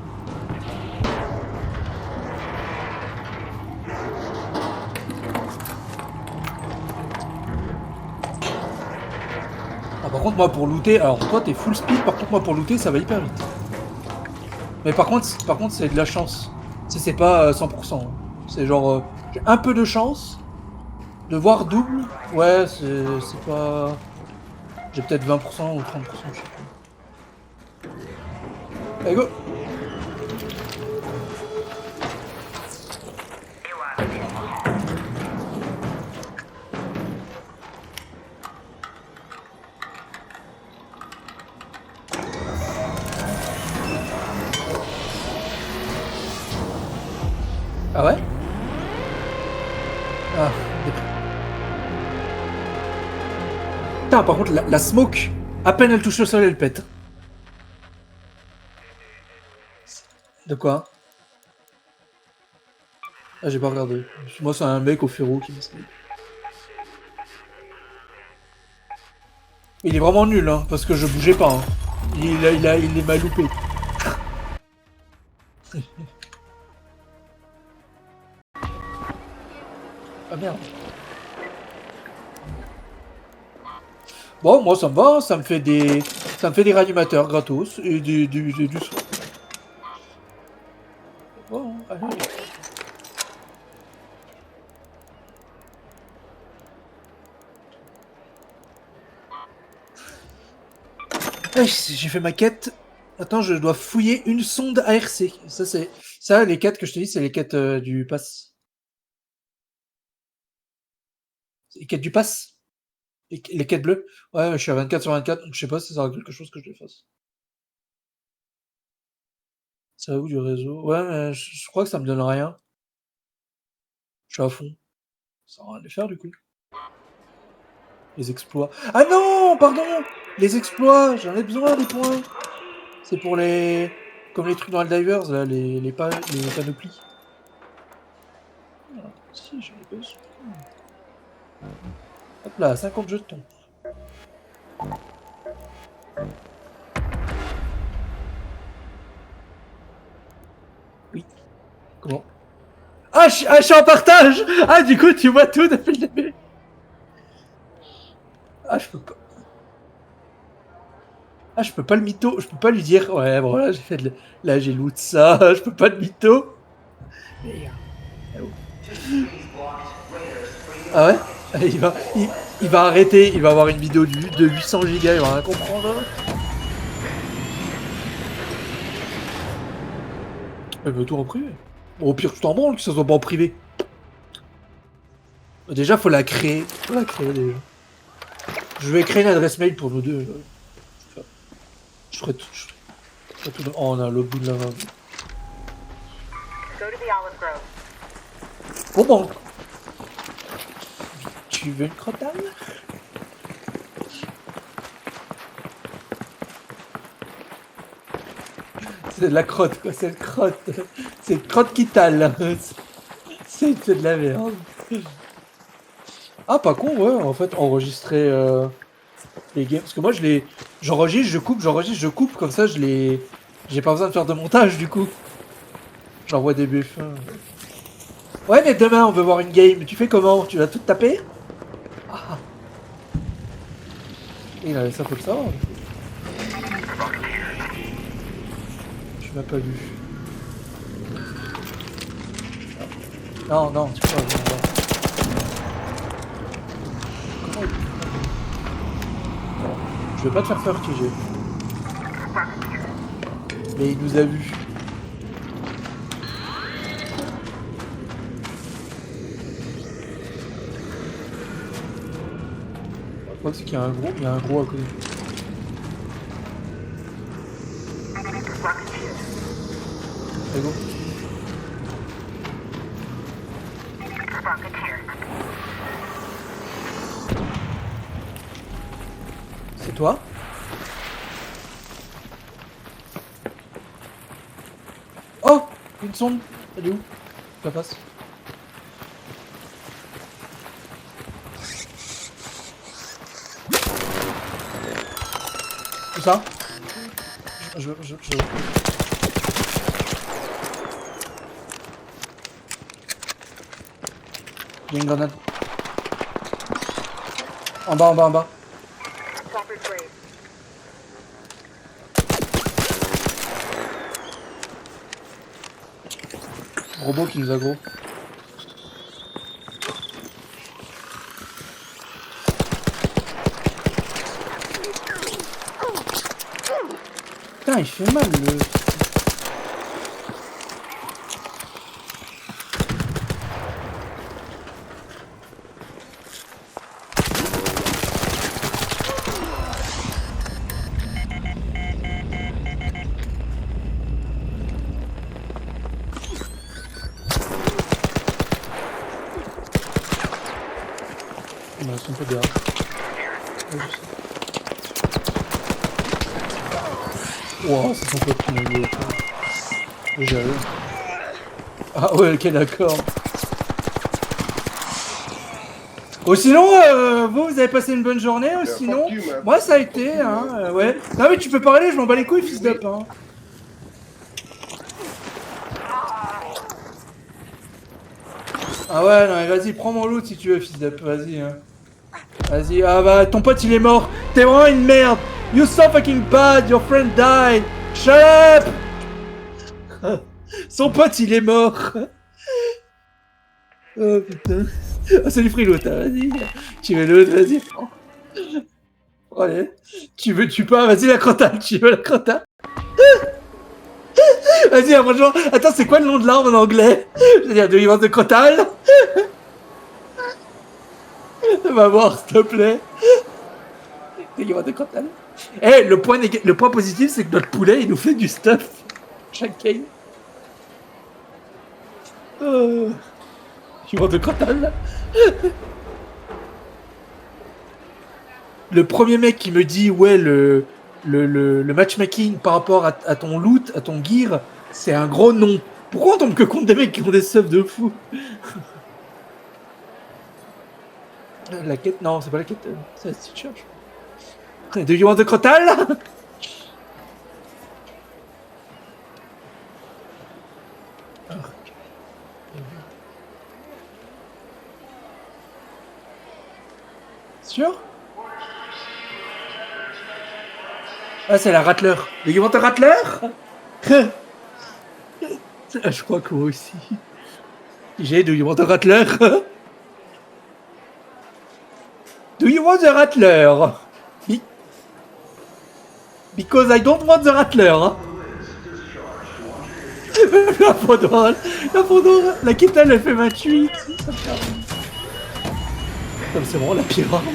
Ah, par contre moi pour looter, alors toi t'es full speed, par contre moi pour looter ça va hyper vite. Mais par contre c'est de la chance. C'est pas 100%. Hein. C'est genre j'ai un peu de chance Devoir double? Ouais, c'est pas... J'ai peut-être 20% ou 30%, je sais plus. Allez, go! Ah ouais? Ah, d'accord. Putain, par contre, la smoke, à peine elle touche le sol, elle pète. De quoi? Ah, j'ai pas regardé. Moi, c'est un mec au ferro qui me snipe. Il est vraiment nul, hein, parce que je bougeais pas. Hein. Il m'a loupé. Ah merde. Bon, moi ça me va, ça me fait des réanimateurs gratos et du son. Bon, allez. Ah, j'ai fait ma quête. Attends, je dois fouiller une sonde ARC. Ça, les quêtes que je te dis, c'est les quêtes du pass. Les quêtes du pass. Les quêtes bleues. Ouais, je suis à 24 sur 24, donc je sais pas si ça sera quelque chose que je les fasse. Ça va où du réseau? Ouais, mais je crois que ça me donne rien. Je suis à fond. Ça va rien les faire du coup. Les exploits. Ah non, pardon! Les exploits, j'en ai besoin des points. C'est pour les... Comme les trucs dans Helldivers, là, les panoplies. Ah, si, j'en ai besoin. Hop là, 50 jetons. Oui. Comment? Ah, je suis en partage! Ah, du coup, tu vois tout depuis le début. Ah, je peux pas. Ah, je peux pas le mytho. Je peux pas lui dire. Ouais, bon, là, j'ai fait de... Là, j'ai loot ça. Je peux pas de mytho. Ah ouais? Il va arrêter. Il va avoir une vidéo de 800 gigas. Il va rien comprendre. Elle veut tout en privé. Bon, au pire, tu t'en branles que ça soit pas en privé. Déjà, faut la créer. Déjà. Je vais créer une adresse mail pour nous deux. Je ferai tout. Oh, on a l'autre bout de la main. Go to the Olive Grove. Oh bon. Tu veux une crotale? C'est de la crotte, quoi. C'est une crotte. C'est une crotte qui tale. C'est de la merde. Ah, pas con, ouais. En fait, enregistrer les games. Parce que moi, j'enregistre, je coupe. Comme ça, j'ai pas besoin de faire de montage, du coup. J'envoie des buffs. Ouais, mais demain, on veut voir une game. Tu fais comment? Tu vas tout taper? Ah. Il avait ça, faut le savoir. Tu m'as pas vu. Non, non, tu peux pas. Comment il... Je vais pas te faire peur, TG. Mais il nous a vus. Je crois que c'est qu'il y a un gros à côté. Allez, go. C'est toi? Oh! Une sonde! Elle est où? Je la passe. Où ça? Je... Il y a une grenade. En bas. Robot qui nous aggro. il fait mal le... Bah, ils sont pas derrière. Wow, c'est son pote qui m'a dit. J'avais. Ah ouais, ok, d'accord. Oh, sinon, vous avez passé une bonne journée, sinon... Moi, ça a été, hein, ouais. Non, mais tu peux parler, je m'en bats les couilles, fils d'up, hein. Ah ouais, non, mais vas-y, prends mon loot si tu veux, fils d'up, vas-y, hein. Vas-y, ah bah, ton pote, il est mort. T'es vraiment une merde. You so fucking bad, your friend died. Shut up. Son pote, il est mort. Oh putain. Ah, c'est du free loot, hein. Vas-y. Tu veux l'autre, vas-y. Oh, allez. Tu peux, vas-y la crotale, tu veux la crotale. Vas-y, franchement. Attends, c'est quoi le nom de l'arme en anglais? Je veux dire, do you want the crotale? Va voir, s'il te plaît. Do you want the crotale? Eh, le point positif, c'est que notre poulet, il nous fait du stuff. Chaque game. You want the crotale? Le premier mec qui me dit, ouais, le matchmaking par rapport à ton loot, à ton gear, c'est un gros non. Pourquoi on tombe que contre des mecs qui ont des subs de fou? La quête, non, c'est pas la quête, c'est la teacher. Do you want the crotale? Sûr? Ah, c'est la Rattler. Do you want a Rattler? Je crois que moi aussi. J'ai do you want a Rattler? Do you want the Rattler? Because I don't want the Rattler. La fondale, la Kitale elle fait 28. C'est vraiment la pire arme.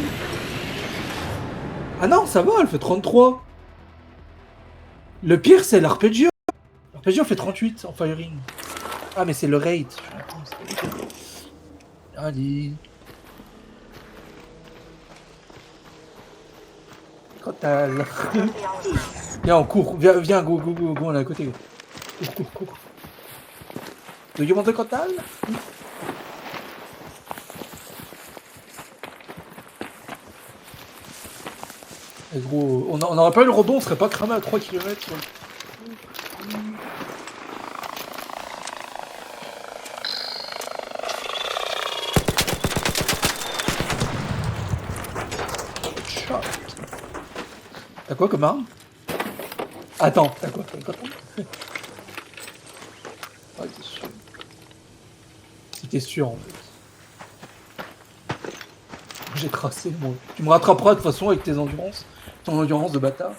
Ah non, ça va, elle fait 33. Le pire, c'est l'arpeggio. L'arpeggio fait 38 en firing. Ah, mais c'est le rate. Allez. Crotale. Viens, on court. Viens, go, on est à côté. Cours. Do you want the crotale? Et gros, on n'aurait pas eu le rebond, on serait pas cramé à 3 km. T'as quoi comme arme? Attends, t'as quoi? Ah, t'es sûr. Si t'es sûr, en fait. J'ai tracé, moi. Tu me rattraperas de toute façon avec tes endurances. Ton endurance de bâtard.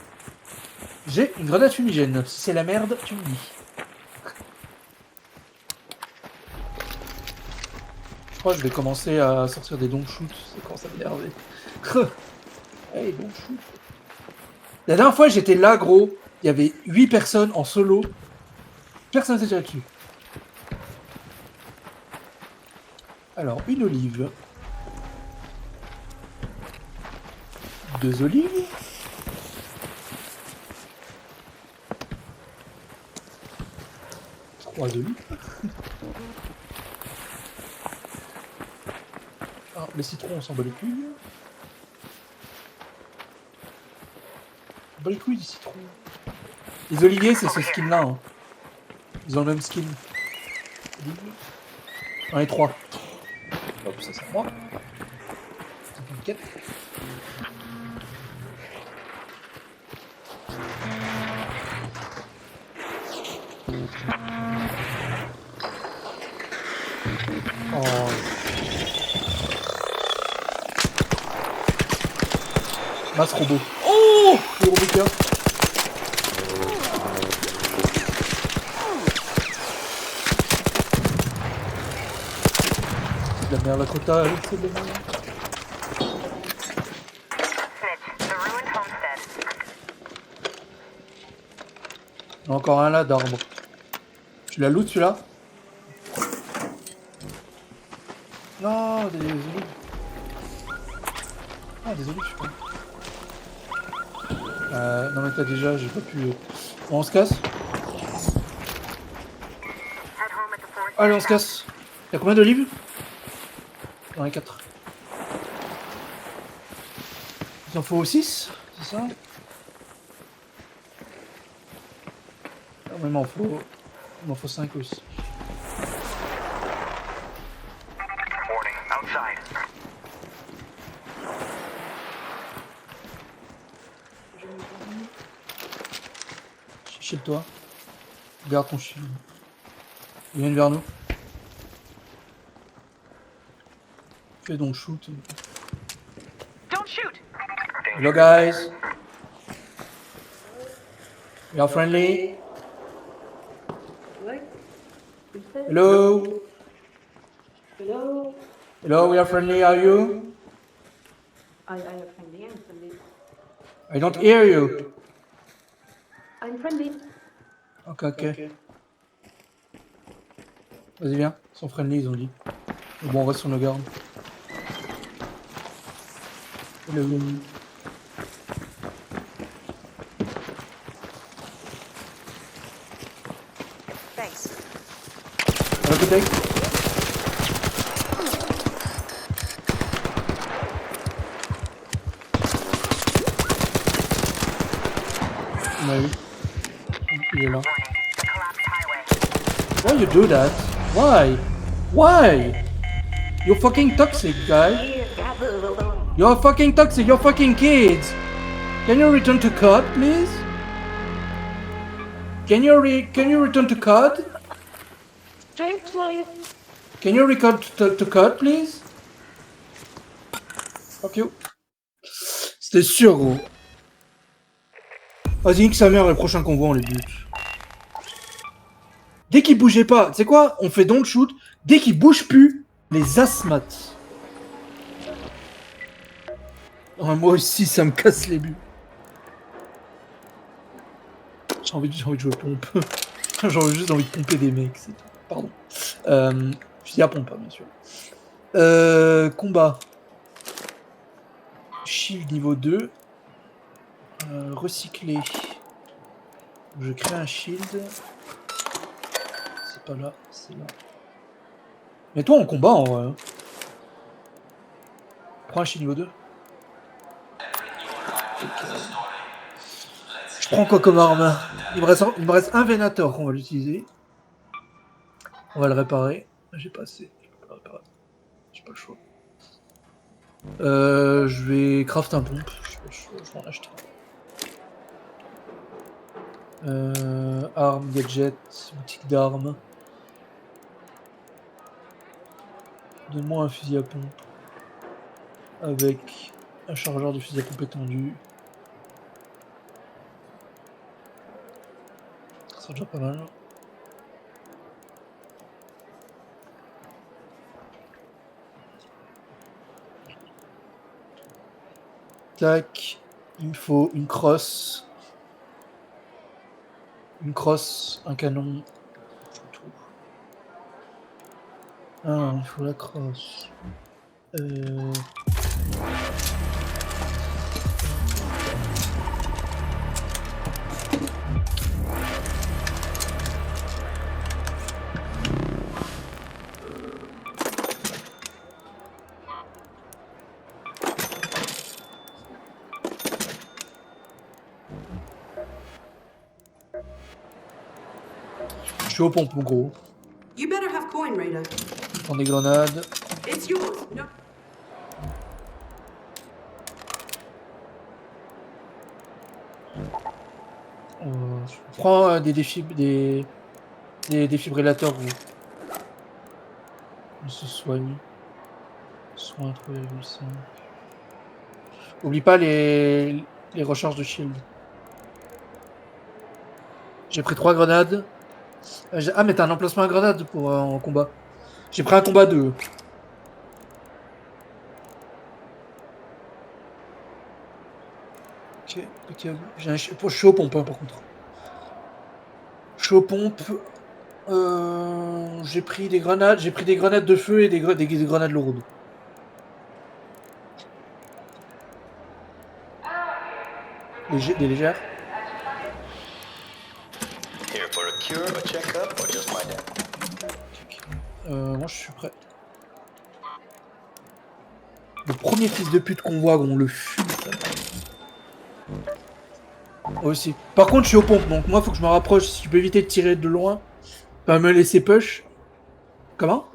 J'ai une grenade fumigène. Si c'est la merde, tu me dis. Je crois que je vais commencer à sortir des don't shoot. Ça commence à m'énerver. Hey, don't shoot. La dernière fois, j'étais là, gros. Il y avait 8 personnes en solo. Personne s'est tiré dessus. Alors, une olive. 2 olives. Trois olives. Ah, les citrons, on s'en bat les couilles. On bat les couilles du citron. Les oliviers, c'est ce skin-là. Hein. Ils ont le même skin. J'en ai 3. Hop, ça c'est moi. 54. Oh. Masse robot. Oh, le robot. C'est de la merde, la Crota, c'est de la merde. Snitch, the ruined homestead. Il y en a encore un là d'arbre. Tu la loot celui-là? Non, désolé. Ah, désolé, je suis pas. Non mais t'as déjà, j'ai pas pu... Bon, on se casse. Head home at the forest. Allez, on se casse. Y'a combien d'olives? J'en ai 4. Il en faut 6, c'est ça? Ah, mais il m'en faut 5 aussi. Warning, outside. Shield-toi. Garde ton shield. Ils viennent vers nous. Fais donc shoot. Don't shoot! Hello guys. We are friendly. Hello. Hello, we are friendly. Are you? I am friendly. I'm friendly. I don't hear you. I'm friendly. Ok. Vas-y, viens. Ils sont friendly, ils ont dit. Mais bon, on reste sur nos gardes. Hello. Thanks. Hello, good day. Oui. Il est là. Warning, the collapsed highway. Why you do that? Why? Why? You're fucking toxic, guy. You're fucking toxic. You're fucking kids. Can you return to COD, please? Can you return to COD? Can you record to COD, please? Fuck you. C'était sûr, gros. Vas-y, nique sa mère, le prochain convoi, on les bute. Dès qu'il bougeait pas, tu sais quoi? On fait don't shoot. Dès qu'il bouge plus, les asthmates. Oh, moi aussi, ça me casse les buts. J'ai envie de jouer pompe. J'ai juste envie de pomper des mecs, c'est tout. Pardon. Fusil à pompe, bien sûr. Combat. Shield niveau 2. Recycler. Je crée un shield. C'est pas là, c'est là. Mets-toi en combat en vrai. Prends un shield niveau 2. Je prends quoi comme arme? Il me reste un Venator qu'on va l'utiliser. On va le réparer. J'ai pas assez. Je peux pas le réparer. J'ai pas le choix. Je vais craft un pompe. J'ai pas le choix, je vais en acheter. Armes, gadgets, boutique d'armes. Donne-moi un fusil à pompe. Avec un chargeur de fusil à pompe étendu. C'est déjà pas mal. Tac. Il me faut une crosse. Une crosse, un canon. C'est tout. Ah, il faut la crosse. Je suis aux pompes, mon gros. You better have coin, Raider. Je prends des grenades. It's yours. No. Je prends des défibrillateurs où on se soigne. Soin 3,5. Oublie pas les recharges de shield. J'ai pris 3 grenades. Ah mais t'as un emplacement à grenade pour en combat. J'ai pris un combat 2. Ok, je suis aux pompes hein, par contre. Je suis aux pompes. J'ai pris des grenades de feu et des grenades lourdes. Des légères. Here for a cure, a checkup, or just my dad? Moi je suis prêt. Le premier fils de pute qu'on voit, on le fume. Aussi. Par contre, je suis aux pompes, donc moi faut que je me rapproche. Si tu peux éviter de tirer de loin, pas me laisser push. Comment?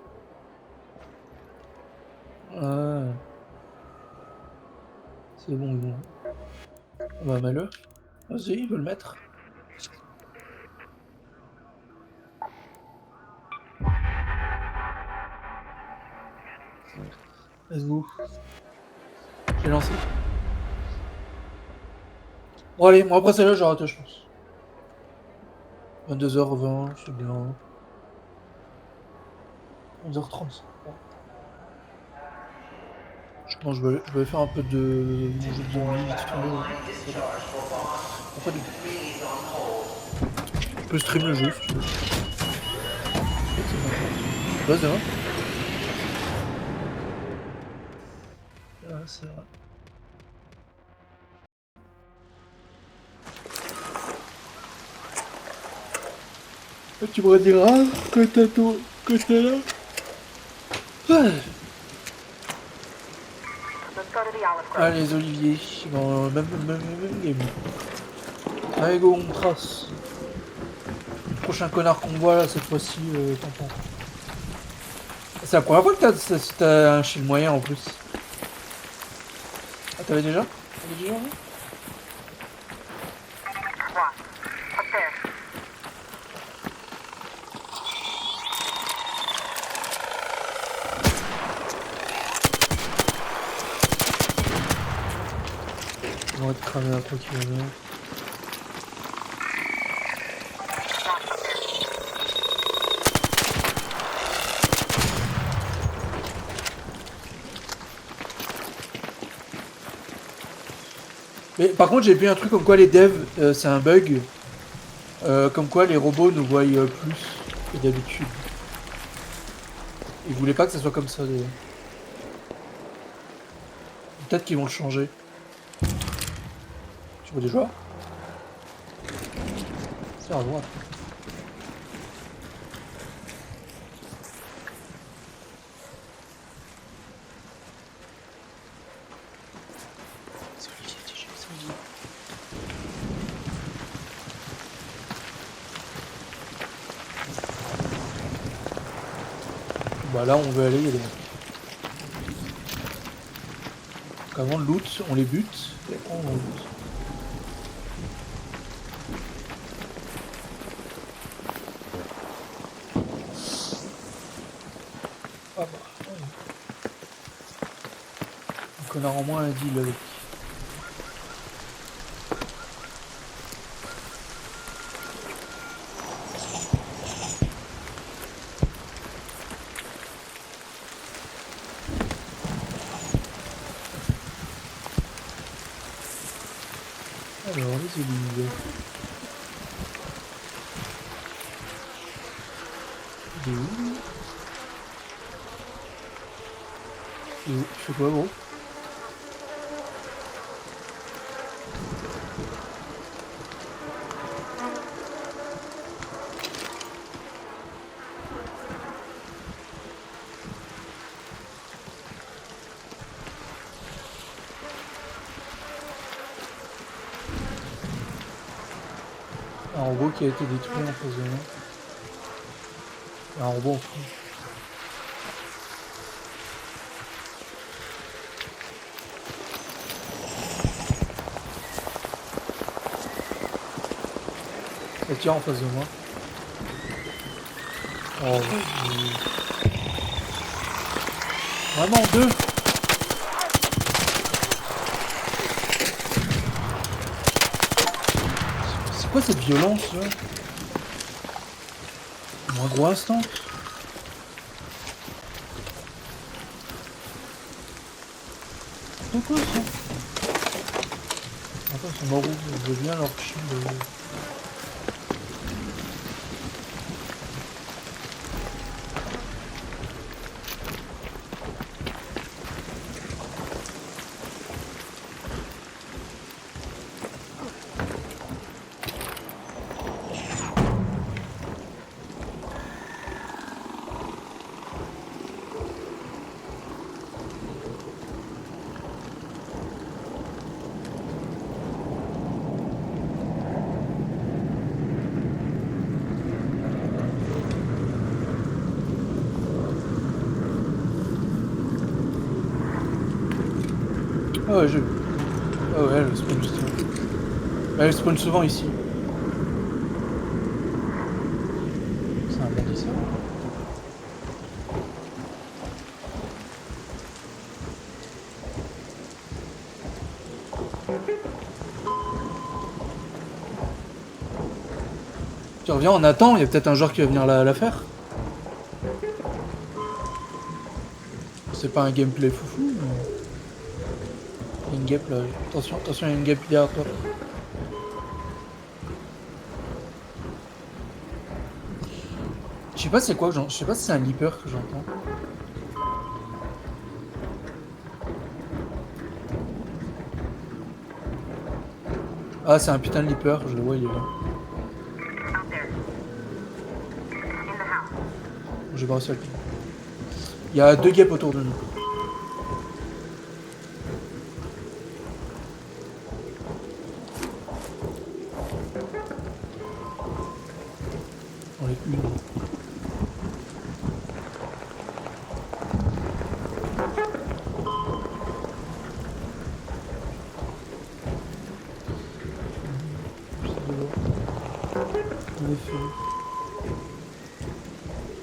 C'est bon. Bah, mets-le. Vas-y, il veut le mettre. Let's go. J'ai lancé. Bon allez, moi après celle-là j'ai raté je pense. 22h20, c'est bien. 11h30. Je pense que je vais faire un peu de mon jeu de zombie vite fait. Après, je peux stream le jeu si tu veux. Vas-y, hein. Ah, c'est vrai. Tu me rediras que t'es là. Ouais. Let's go to the Olive Grove. Ah, les oliviers, dans le même game. Allez, go, on trace. Le prochain connard qu'on voit là, cette fois-ci, t'entends. C'est la première fois que t'as un shield moyen en plus. Ah, t'avais déjà vu? Watch. Upstairs. On va être cramé à 3 km. Mais par contre j'ai vu un truc comme quoi les devs, c'est un bug, comme quoi les robots nous voient plus que d'habitude. Ils voulaient pas que ça soit comme ça d'ailleurs. Peut-être qu'ils vont le changer. Tu vois des joueurs? C'est à droite. Bah là on veut aller, il y a des mecs. Donc avant le loot, on les bute, et après on loot. Ah bah, ouais. Un connard en moins un deal avec. Alors, les olives. Il est où? Il est où? Tu fais quoi, gros? Un robot qui a été détruit en face de moi. Un robot en fond. Ça tire en face de moi. Oh, vas-y. Vraiment deux. C'est quoi cette violence là? Un gros instant. C'est quoi ça? Attends, ils sont morts où? Je veux bien leur chien de... Ah ouais, ah ouais, elle spawn juste... Elle spawn souvent ici. C'est un bandisseur. Tu reviens, on attend, il y a peut-être un joueur qui va venir la faire. C'est pas un gameplay foufou, mais... Il y a une guêpe là. Attention, attention, il y a une guêpe derrière toi. Je sais pas c'est quoi, je sais pas si c'est un leaper que j'entends. Ah, c'est un putain de leaper, je le vois, il est là. Out there. In the house. J'ai brassé le pied. Il y a 2 guêpes autour de nous. On est une.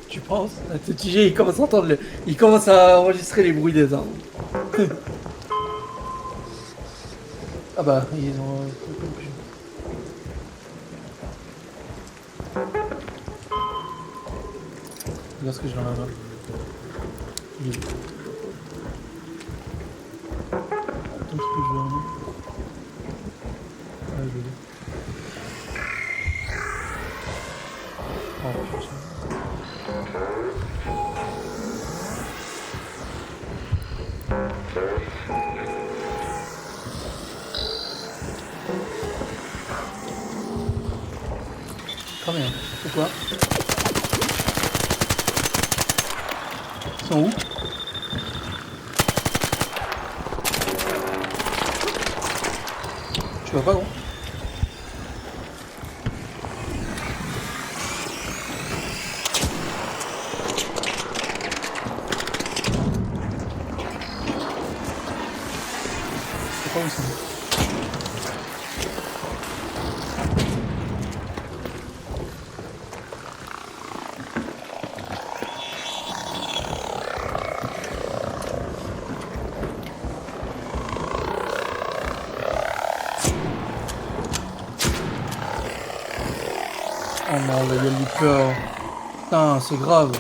Tu penses? Le TJ il commence à entendre il commence à enregistrer les bruits des armes. Ah bah ils ont regarde ce que j'ai dans la main. Il est... Attends, ce que je veux en main. Ah, je l'ai. Oh putain. Quand même, c'est quoi? Ils sont où? Tu vois pas gros? Je sais pas où ils sont. Oh non, là, il y a le peur. Putain, c'est grave.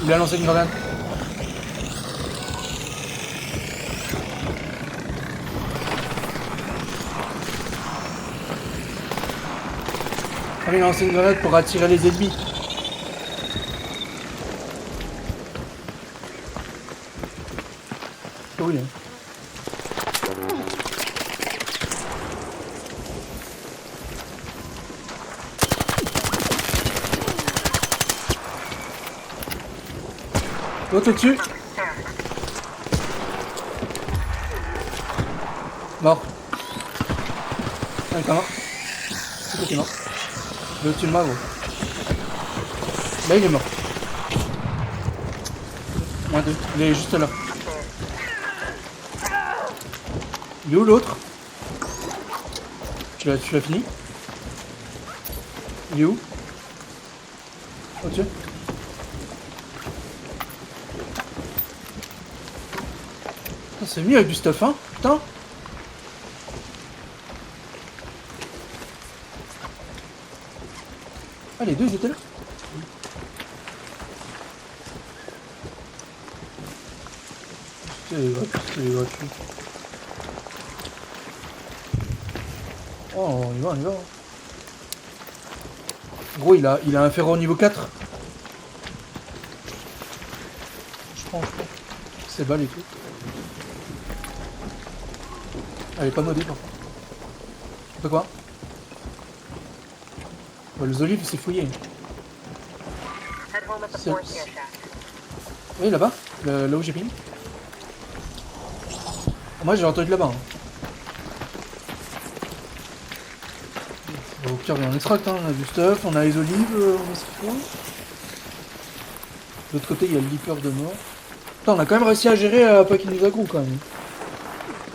Il a lancé une grenade. Il a lancé une grenade pour attirer les ennemis. Oui. L'autre au-dessus. Mort. Ah, il est pas mort. C'est qui est mort. Le dessus de moi, gros. Là, il est mort. Moins 2. Il est juste là. Il est où l'autre? Tu l'as fini? Il est où? Au-dessus? C'est mieux avec du stuff, hein. Putain. Ah, les deux, ils étaient là. C'est gratuit. Oh, on y va, on y va. Gros, il a un ferro niveau 4. Je prends. C'est balles et tout. Elle est pas modée, par contre. On fait quoi? Les olives, c'est fouillé. Head home at the C'est- fourth gear shaft. Oui, là-bas, là où j'ai pris. Moi, j'ai entendu là-bas. Hein. Au pire, on extracte, hein. On a du stuff, on a les olives, on a ce qu'il faut. De l'autre côté, il y a le leaper de mort. Putain, on a quand même réussi à gérer pas qu'il nous aggro quand même.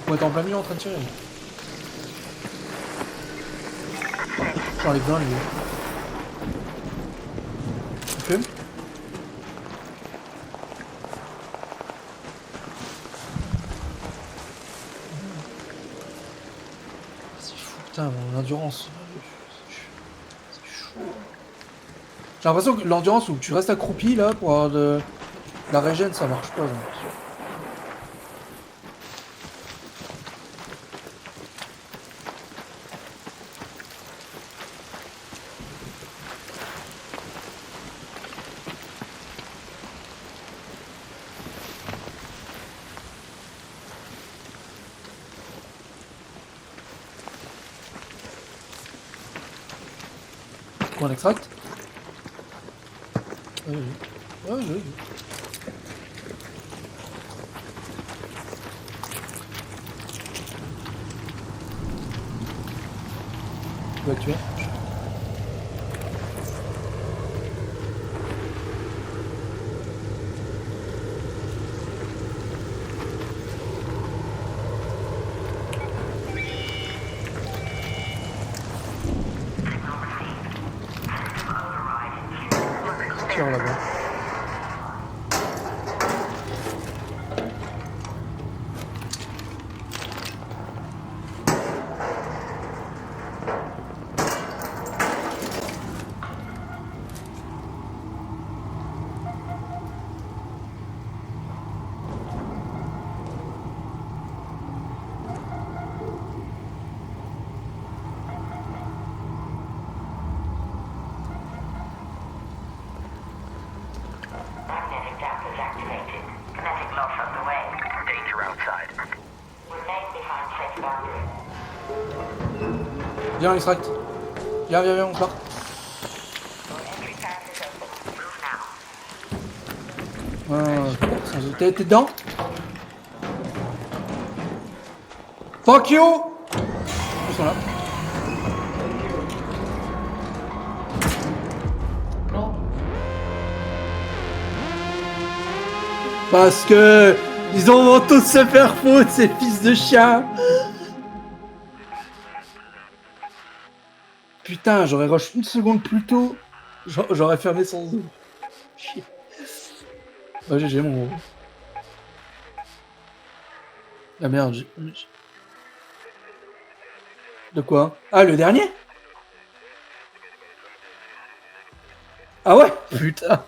On va être en plein milieu en train de tirer. J'enlève bien, lui. Tu fumes? C'est fou, putain, mon endurance. C'est chaud. J'ai l'impression que l'endurance où tu restes accroupi là pour avoir de la régène, ça marche pas. Genre. On extracte? Oui, oui. Oui, oui. Tu vas tuer. Tire là-bas. Magnetic dam is activated. Kinetic loss underway. Danger outside. Remain behind safe boundary. Viens, on extracte. Viens, on part. Your entry path is open. Move now. T'es dedans? Fuck you! Ils sont là. Parce que ils vont tous se faire foutre, ces fils de chien. Putain, j'aurais rush une seconde plus tôt. J'aurais fermé sans eux. Chier. Bah GG mon gros. La merde. De quoi? Ah, le dernier? Ah ouais? Putain.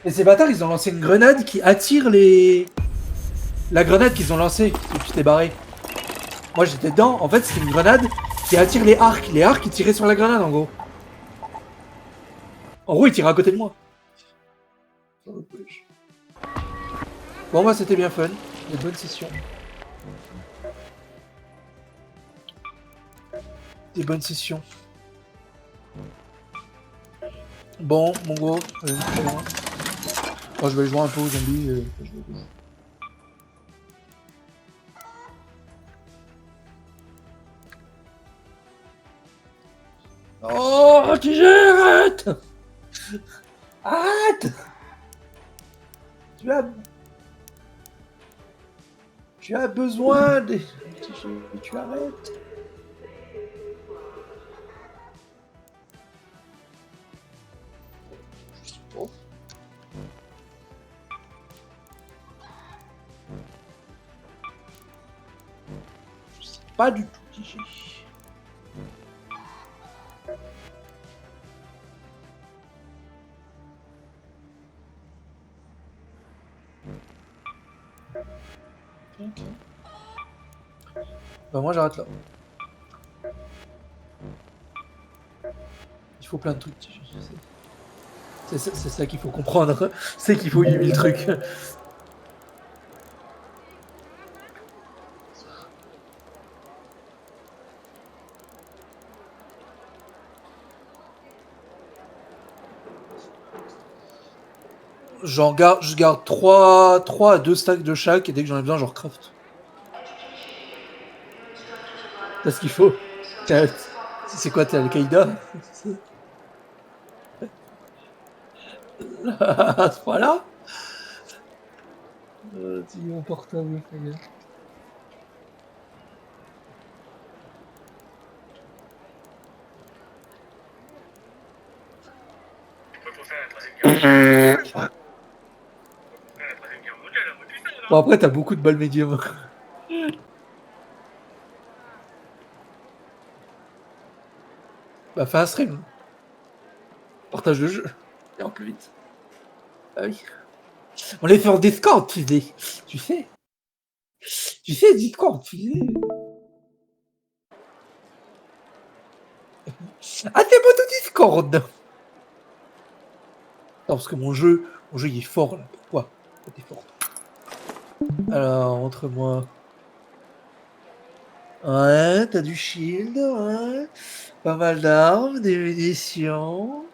Et ces bâtards, ils ont lancé une grenade qui attire les... La grenade qu'ils ont lancée, et tu t'es barré. Moi j'étais dedans, en fait c'était une grenade qui attire les arcs. Les arcs ils tiraient sur la grenade en gros. En gros ils tiraient à côté de moi. Bon moi c'était bien fun, des bonnes sessions. Des bonnes sessions. Bon mon gros, je vais jouer un peu aux zombies. Oh, tu arrête! Arrête! Tu as besoin de... Tu arrêtes. Pas du tout, TG. Ok. Bah moi j'arrête là. Il faut plein de trucs. C'est ça qu'il faut comprendre. C'est qu'il faut 8000 trucs. Je garde 3 à 2 stacks de chaque et dès que j'en ai besoin, je recraft. C'est ce qu'il faut. C'est quoi, t'es Al-Qaïda? À ce point-là? C'est mon portable, ta gueule. Bon, après, t'as beaucoup de balles médium. Bah, fais un stream. Partage le jeu. Et en plus vite. Ah oui. On les fait en Discord, tu sais. Tu sais. Tu sais, Discord, tu sais. Ah, t'es beau de Discord. Non, parce que mon jeu, il est fort, là. Pourquoi t'es fort? Alors, montre-moi. Ouais, t'as du shield, ouais. Pas mal d'armes, des munitions.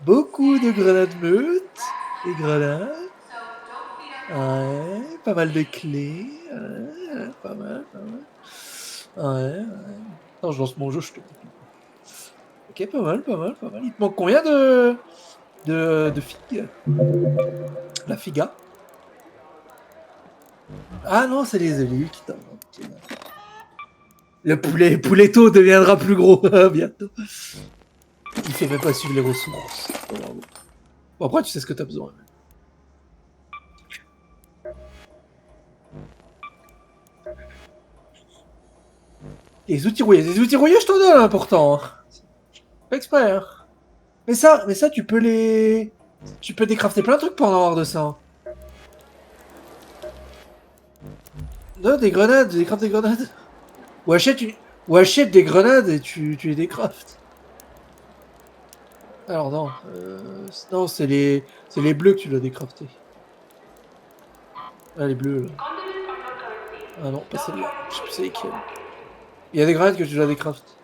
Beaucoup de grenades meutes. Des grenades. Ouais, pas mal de clés. Ouais, pas mal. Ouais. Attends, je lance mon jeu, je te coupe. Ok, pas mal. Il te manque combien de figues? La figa. Ah non, c'est les olives qui t'en manquent. Le pouletto deviendra plus gros bientôt. Il sait même pas suivre les ressources. Bon, après, tu sais ce que t'as besoin. Les outils rouillés, je t'en donne, important. Pas exprès, hein. Mais ça, tu peux décrafter plein de trucs pour en avoir de ça. Hein. Non, des grenades, décraft des grenades. Ou achète des grenades et tu les décraftes. Alors non, non, c'est les bleus que tu dois décrafter. Ah, les bleus, là. Ah non, pas celle-là. Je sais plus c'est lesquelles. Il y a des grenades que tu dois décraft.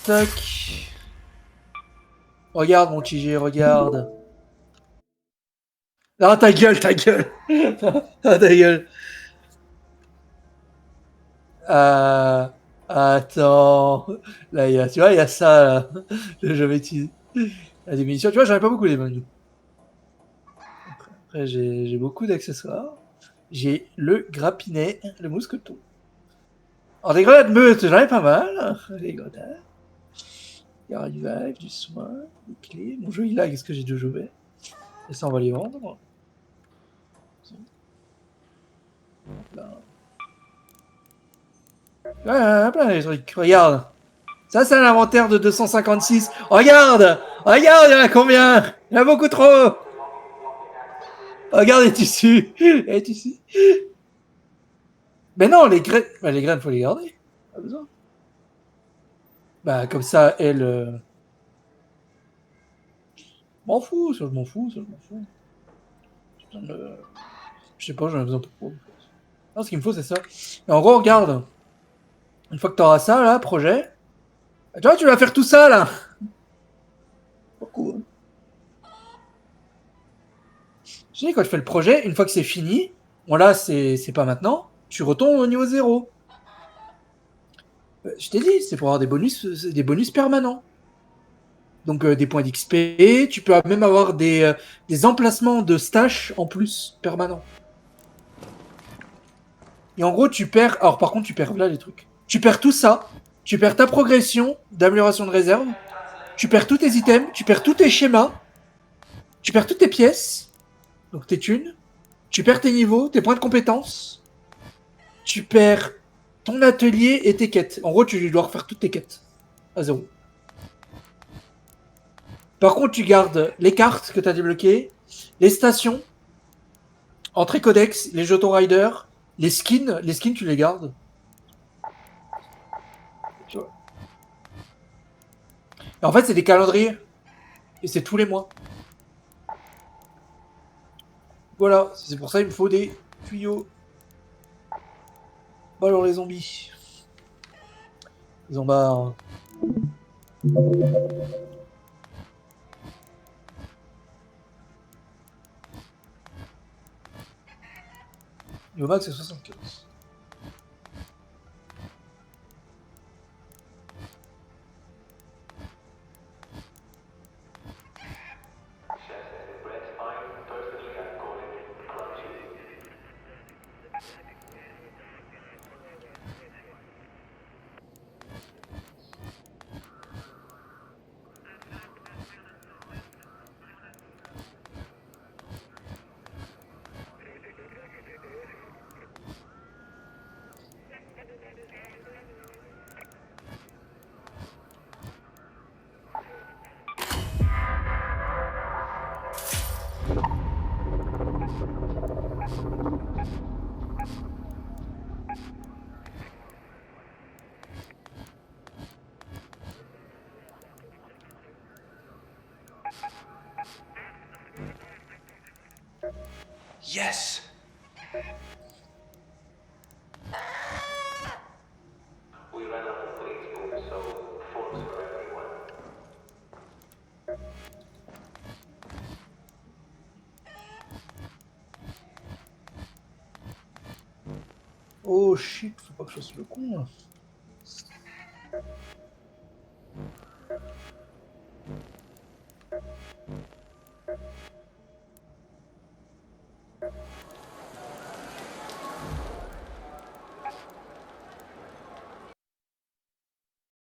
Tac. Regarde mon TG, regarde. Ah, ta gueule. Ah, ta gueule. Attends. Là, tu vois, il y a ça, là. J'avais utilisé. La munitions. Tu vois, j'en ai pas beaucoup, les menus. Après, j'ai beaucoup d'accessoires. J'ai le grappinet, le mousqueton. Alors, des grenades meutes, j'en ai pas mal. Les grenades. Il y a du vibe, du soin, des clés. Mon jeu, il lag, est-ce que j'ai deux jouets? Et ça, on va les vendre. Là. Ouais, plein les trucs. Regarde. Ça, c'est un inventaire de 256. Regarde, il y en a combien? Il y en a beaucoup trop. Regarde les tissus. Mais non, les graines, faut les garder. Pas besoin. Bah, comme ça, elle... M'en fous, ça, je m'en fous. Je sais pas, j'en ai besoin pour... Non, ce qu'il me faut, c'est ça. Et en gros, regarde. Une fois que t'auras ça, là, projet... Tu vois, tu vas faire tout ça, là. Pas cool. Je dis, quand tu fais le projet, une fois que c'est fini, bon là, c'est pas maintenant, tu retombes au niveau 0. Je t'ai dit, c'est pour avoir des bonus permanents. Donc des points d'XP, tu peux même avoir des emplacements de stash en plus, permanents. Et en gros, tu perds... Alors par contre, tu perds là les trucs. Tu perds tout ça, Tu perds ta progression d'amélioration de réserve. Tu perds tous tes items. Tu perds tous tes schémas. Tu perds toutes tes pièces. Donc tes thunes. Tu perds tes niveaux, tes points de compétence. Tu perds ton atelier et tes quêtes. En gros, tu dois refaire toutes tes quêtes. À zéro. Par contre, tu gardes les cartes que tu as débloquées, les stations, entrée codex, les jeux rider, les skins. Les skins, tu les gardes. Tu vois. Et en fait, c'est des calendriers. Et c'est tous les mois. Voilà, c'est pour ça qu'il me faut des tuyaux. Bon alors les zombies. Les zombards. Niveau max c'est 75. Yes! Oh shit, faut pas que je fasse le con là.